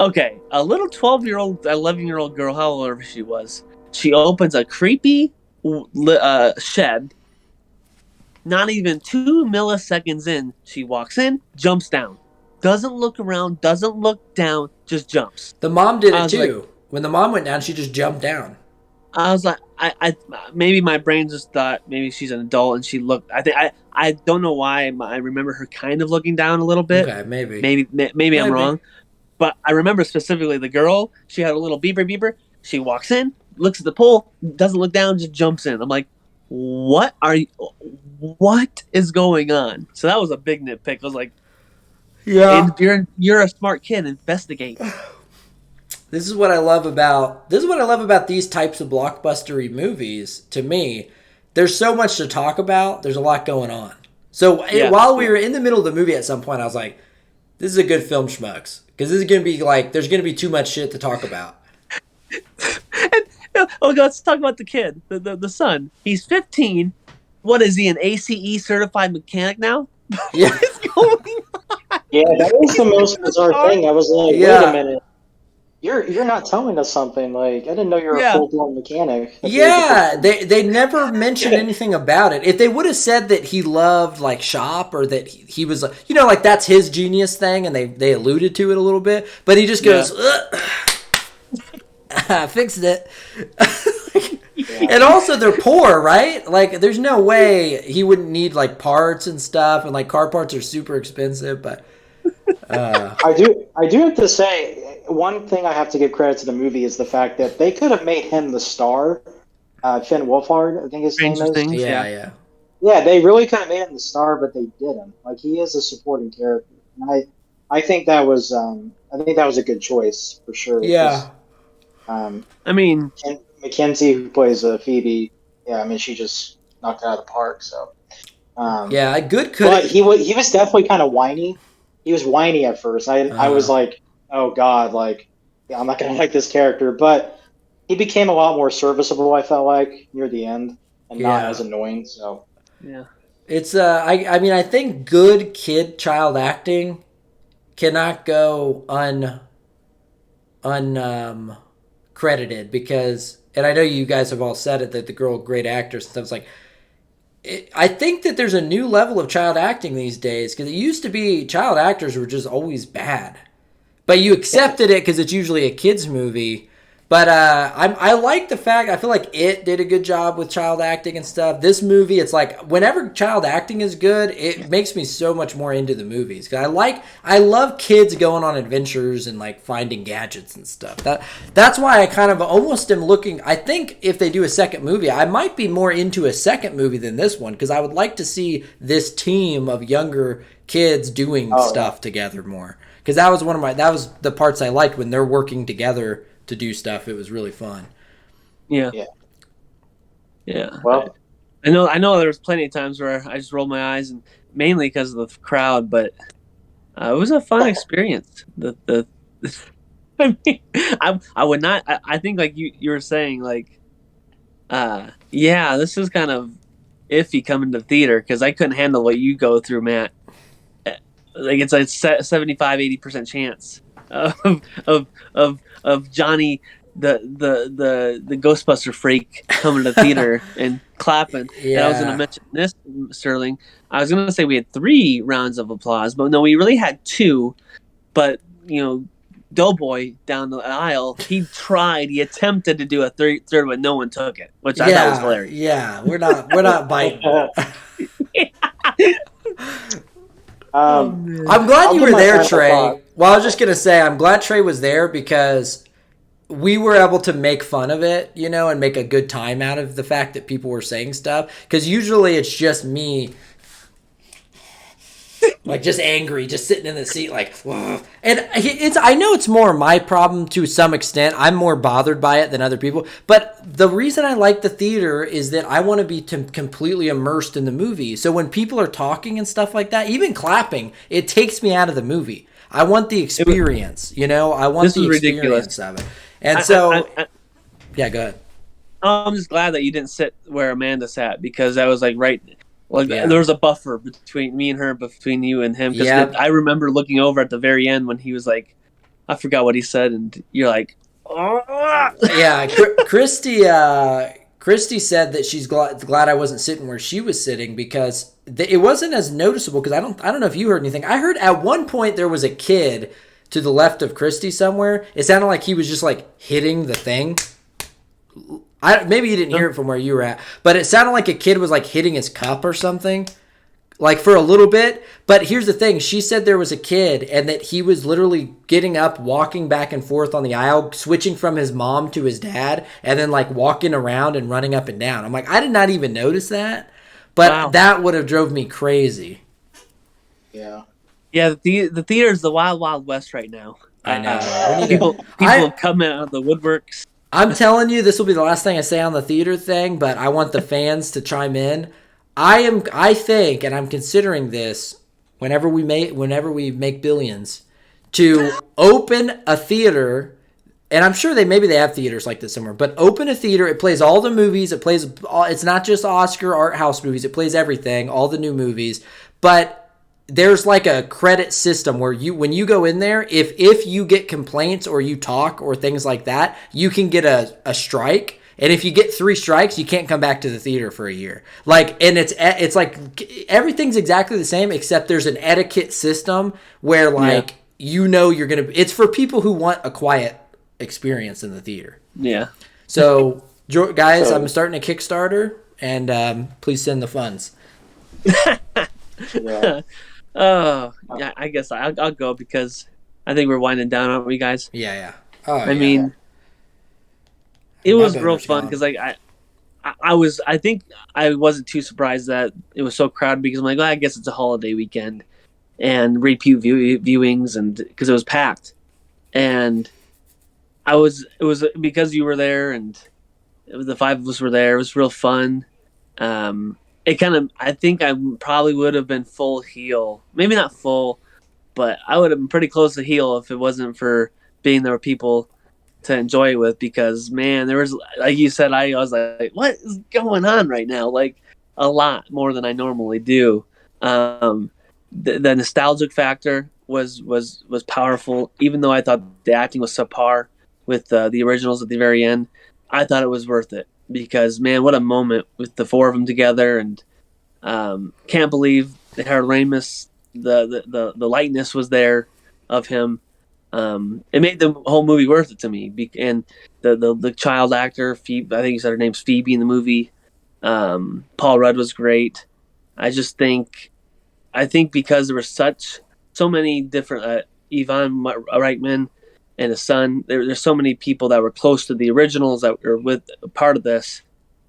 Okay, a little 12-year-old, 11-year-old girl, however she was, she opens a creepy shed. Not even 2 milliseconds in, she walks in, jumps down. Doesn't look around, doesn't look down, just jumps. The mom did it too. When the mom went down, she just jumped down. I was like, I maybe my brain just thought maybe she's an adult and she looked. I don't know why. I remember her kind of looking down a little bit. Okay, maybe I'm wrong, but I remember specifically the girl. She had a little beeper. She walks in, looks at the pole, doesn't look down, just jumps in. I'm like, what is going on? So that was a big nitpick. I was like, yeah, you're a smart kid. Investigate. This is what I love about these types of blockbustery movies. To me, there's so much to talk about. There's a lot going on. So while we were in the middle of the movie, at some point, I was like, "This is a good film, Schmucks," because this is gonna be like, there's gonna be too much shit to talk about. Let's talk about the kid, the son. He's 15. What is he, an ACE certified mechanic now? Yeah. What is going on? Yeah, that was the most bizarre thing. I was like, wait a minute. You're not telling us something. Like, I didn't know you were a full-blown mechanic. Yeah, they never mentioned anything about it. If they would have said that he loved, like, shop, or that he was, like, that's his genius thing, and they alluded to it a little bit, but he just goes, I fixed it. And also, they're poor, right? Like, there's no way he wouldn't need, like, parts and stuff, and, like, car parts are super expensive, but... I do have to say, one thing I have to give credit to the movie is the fact that they could have made him the star. Finn Wolfhard, I think his name is. Yeah. Yeah, they really could have made him the star, but they didn't. Like, he is a supporting character, and I think that was a good choice for sure. Yeah. I mean, Mackenzie, who plays Phoebe, she just knocked it out of the park. So. Good. But he was definitely kind of whiny. He was whiny at first. I was like, oh God, like, I'm not gonna like this character. But he became a lot more serviceable, I felt like, near the end, and not as annoying. So yeah, it's I think good child acting cannot go credited, because, and I know you guys have all said it, that the girl, great actress and stuff. It's like, I think that there's a new level of child acting these days, because it used to be child actors were just always bad, but you accepted it because it's usually a kids movie. But I like the fact, I feel like it did a good job with child acting and stuff. This movie, it's like whenever child acting is good, it makes me so much more into the movies. Cause I love kids going on adventures and like finding gadgets and stuff. That's why I kind of almost am looking. I think if they do a second movie, I might be more into a second movie than this one because I would like to see this team of younger kids doing stuff together more. Because that was the parts I liked when they're working together to do stuff. It was really fun. Yeah. Well, I know there was plenty of times where I just rolled my eyes, and mainly because of the crowd, but it was a fun experience. I mean, I would not. I think like you were saying, like, this is kind of iffy coming to the theater because I couldn't handle what you go through, Matt. Like it's a 75-80% chance of Johnny the Ghostbuster freak coming to the theater and clapping. Yeah. And I was going to mention this, Sterling. I was going to say we had 3 rounds of applause, but no, we really had 2. But Doughboy down the aisle, he attempted to do a third, but no one took it, which I thought was hilarious. Yeah, we're not biting. I'm glad you were there, Trey. Well, I was just gonna say I'm glad Trey was there because we were able to make fun of it, and make a good time out of the fact that people were saying stuff. Because usually it's just me, like just angry, just sitting in the seat, like, whoa. And I know it's more my problem to some extent. I'm more bothered by it than other people. But the reason I like the theater is that I want to be completely immersed in the movie. So when people are talking and stuff like that, even clapping, it takes me out of the movie. I want the experience, I want the experience of it. And yeah, go ahead. I'm just glad that you didn't sit where Amanda sat because I was like right. Like there was a buffer between me and her, between you and him. Because I remember looking over at the very end when he was like, I forgot what he said, and you're like, oh. Yeah, Christy said that she's glad I wasn't sitting where she was sitting because it wasn't as noticeable. Because I don't know if you heard anything. I heard at one point there was a kid to the left of Christy somewhere. It sounded like he was just like hitting the thing. Maybe you didn't hear it from where you were at, but it sounded like a kid was like hitting his cup or something, like for a little bit. But here's the thing. She said there was a kid and that he was literally getting up, walking back and forth on the aisle, switching from his mom to his dad, and then like walking around and running up and down. I'm like, I did not even notice that, but that would have drove me crazy. Yeah. Yeah, the theater is the wild, wild west right now. I know. People have come out of the woodworks. I'm telling you, this will be the last thing I say on the theater thing, but I want the fans to chime in. I think, and I'm considering this whenever we make billions, to open a theater, and I'm sure maybe they have theaters like this somewhere, but open a theater. It plays all the movies. It's not just Oscar art house movies. It plays everything, all the new movies, but there's like a credit system where when you go in there, if you get complaints or you talk or things like that, you can get a strike. And if you get 3 strikes, you can't come back to the theater for a year. And it's like everything's exactly the same, except there's an etiquette system where you're going to, it's for people who want a quiet experience in the theater. Yeah. So guys, I'm starting a Kickstarter and please send the funds. Yeah. Oh, yeah, I guess I'll go because I think we're winding down, aren't we, guys? Yeah. Oh, I mean, it was real fun because like I think I wasn't too surprised that it was so crowded because I'm like, well, I guess it's a holiday weekend and repeat viewings and because it was packed, and it was because you were there and the 5 of us were there. It was real fun. I think I probably would have been full heel. Maybe not full, but I would have been pretty close to heel if it wasn't for being there with people to enjoy it with. Because, man, there was, like you said, I was like, what is going on right now? Like, a lot more than I normally do. The nostalgic factor was powerful. Even though I thought the acting was subpar with the originals at the very end, I thought it was worth it. Because, man, what a moment with the 4 of them together, and can't believe Harold Ramis, the lightness was there of him. It made the whole movie worth it to me. And the child actor, Phoebe, I think you said her name's Phoebe in the movie. Paul Rudd was great. I think because there were so many different Yvonne Reichman and his son. There's so many people that were close to the originals that were with part of this,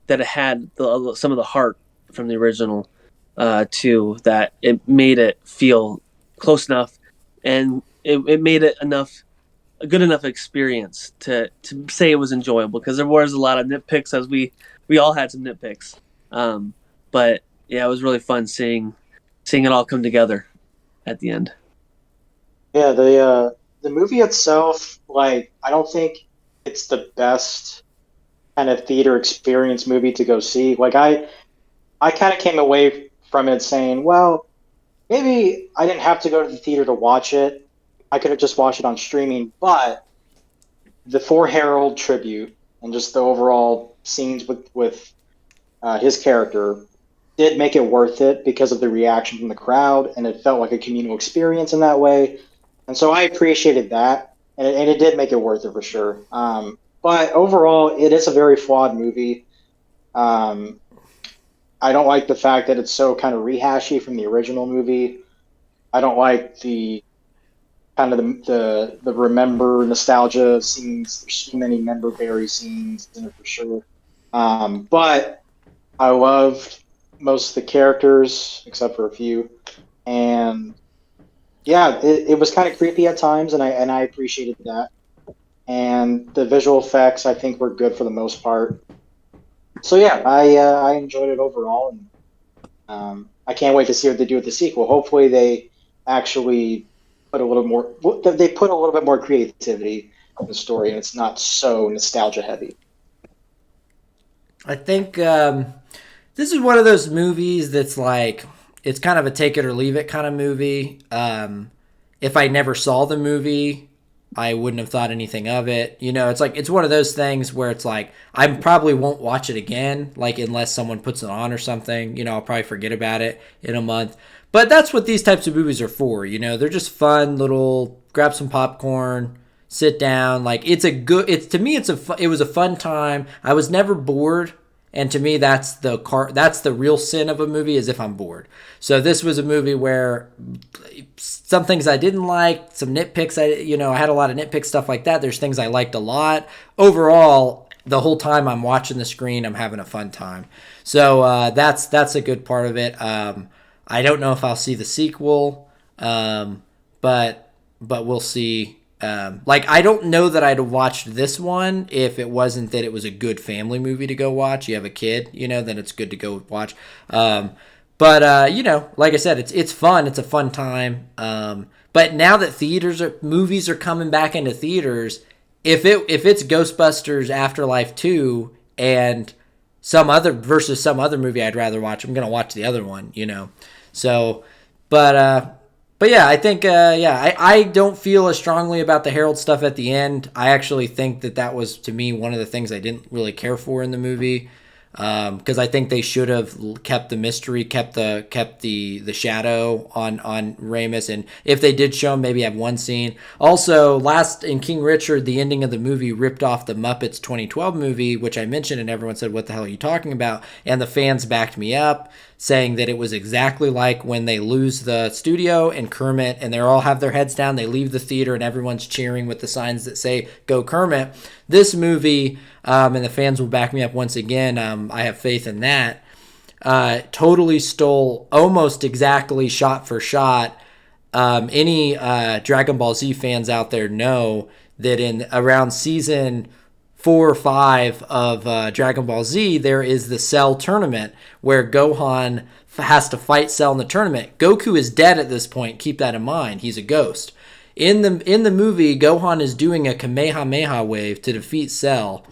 that it had some of the heart from the original too. That it made it feel close enough, and it made it a good enough experience to say it was enjoyable, because there was a lot of nitpicks, as we all had some nitpicks. But yeah, it was really fun seeing it all come together at the end. Yeah, the movie itself, like, I don't think it's the best kind of theater experience movie to go see. Like, I kind of came away from it saying, well, maybe I didn't have to go to the theater to watch it. I could have just watched it on streaming, but the For Harold tribute and just the overall scenes with his character did make it worth it because of the reaction from the crowd, and it felt like a communal experience in that way. And so I appreciated that, and it did make it worth it for sure. But overall, it is a very flawed movie. Um, I don't like the fact that it's so kind of rehashy from the original movie. I don't like the kind of the remember nostalgia scenes. There's so many member berry scenes in it for sure. But I loved most of the characters except for a few, and yeah, it was kind of creepy at times, and I appreciated that. And the visual effects I think were good for the most part. So yeah, I enjoyed it overall, and I can't wait to see what they do with the sequel. Hopefully, they actually put a little more. They put a little bit more creativity in the story, and it's not so nostalgia heavy. I think this is one of those movies that's like, it's kind of a take it or leave it kind of movie. If I never saw the movie, I wouldn't have thought anything of it. You know, it's one of those things where it's like, I probably won't watch it again, like unless someone puts it on or something. You know, I'll probably forget about it in a month. But that's what these types of movies are for. You know, they're just fun little, grab some popcorn, sit down. Like, to me, it was a fun time. I was never bored. And to me, that's the real sin of a movie, is if I'm bored. So this was a movie where some things I didn't like, some nitpicks, I had a lot of nitpick stuff like that. There's things I liked a lot. Overall, the whole time I'm watching the screen, I'm having a fun time. So that's a good part of it. I don't know if I'll see the sequel, but we'll see. I don't know that I'd have watched this one if it wasn't that it was a good family movie to go watch. You have a kid, then it's good to go watch. But like I said, it's fun. It's a fun time. But now that movies are coming back into theaters, if it's Ghostbusters Afterlife 2 and some other movie I'd rather watch, I'm going to watch the other one, So, but yeah, I think, I don't feel as strongly about the Harold stuff at the end. I actually think that was, to me, one of the things I didn't really care for in the movie. Because I think they should have kept the mystery, kept the shadow on Ramus, and if they did show him, maybe have one scene. Also, last in King Richard, the ending of the movie ripped off the Muppets 2012 movie, which I mentioned, and everyone said, "What the hell are you talking about?" And the fans backed me up, saying that it was exactly like when they lose the studio and Kermit, and they all have their heads down, they leave the theater, and everyone's cheering with the signs that say "Go Kermit." This movie, and the fans will back me up once again, I have faith in that, totally stole, almost exactly shot for shot. Any Dragon Ball Z fans out there know that in around season 4 or 5 of Dragon Ball Z, there is the Cell tournament where Gohan has to fight Cell in the tournament. Goku is dead at this point. Keep that in mind. He's a ghost. In the movie, Gohan is doing a Kamehameha wave to defeat Cell,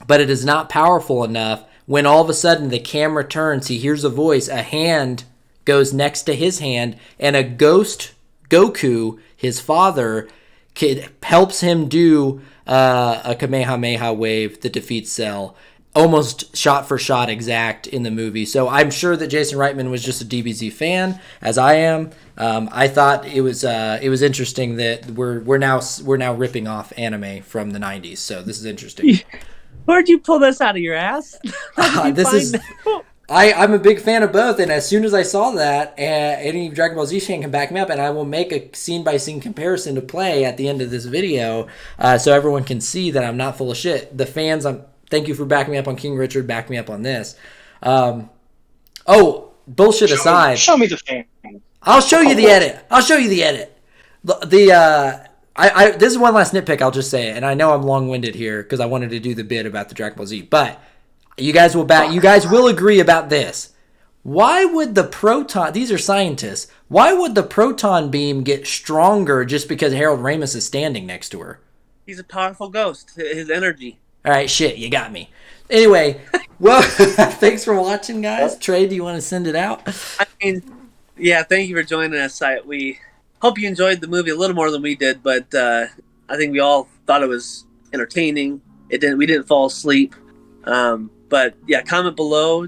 but it is not powerful enough. When all of a sudden the camera turns, he hears a voice, a hand goes next to his hand, and a ghost Goku, his father, helps him do a Kamehameha wave that defeats Cell. almost shot for shot exact in the movie. So I'm sure that Jason Reitman was just a DBZ fan, as I am. I thought it was interesting that we're now ripping off anime from the 90s. So this is interesting. Where'd you pull this out of your ass? I'm a big fan of both, and as soon as I saw that, any Dragon Ball Z fan can back me up, and I will make a scene-by-scene comparison to play at the end of this video, so everyone can see that I'm not full of shit. The fans, thank you for backing me up on King Richard, back me up on this. Bullshit aside. Show me the fan. I'll show you the edit. This is one last nitpick, I'll just say it, and I know I'm long-winded here because I wanted to do the bit about the Dragon Ball Z, but you guys will agree about this. Why would the proton, these are scientists, why would the proton beam get stronger just because Harold Ramis is standing next to her? He's a powerful ghost. His energy. All right, shit, you got me. Anyway, well, thanks for watching, guys. Trey, do you want to send it out? I mean, yeah, thank you for joining us. We hope you enjoyed the movie a little more than we did, but I think we all thought it was entertaining. We didn't fall asleep. But yeah, comment below.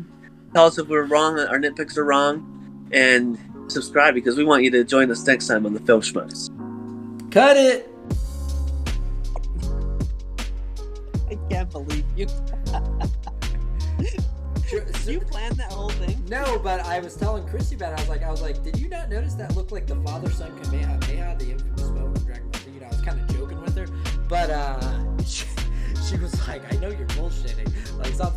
Tell us if we're wrong, our nitpicks are wrong, and subscribe because we want you to join us next time on the Film Schmucks. Cut it. I can't believe you. You planned that whole thing? No, but I was telling Christy about it. I was like, did you not notice that looked like the father-son Kamehameha, the infamous moment of Dragon Ball Z? I was kind of joking with her, but she was like, I know you're bullshitting. Like something.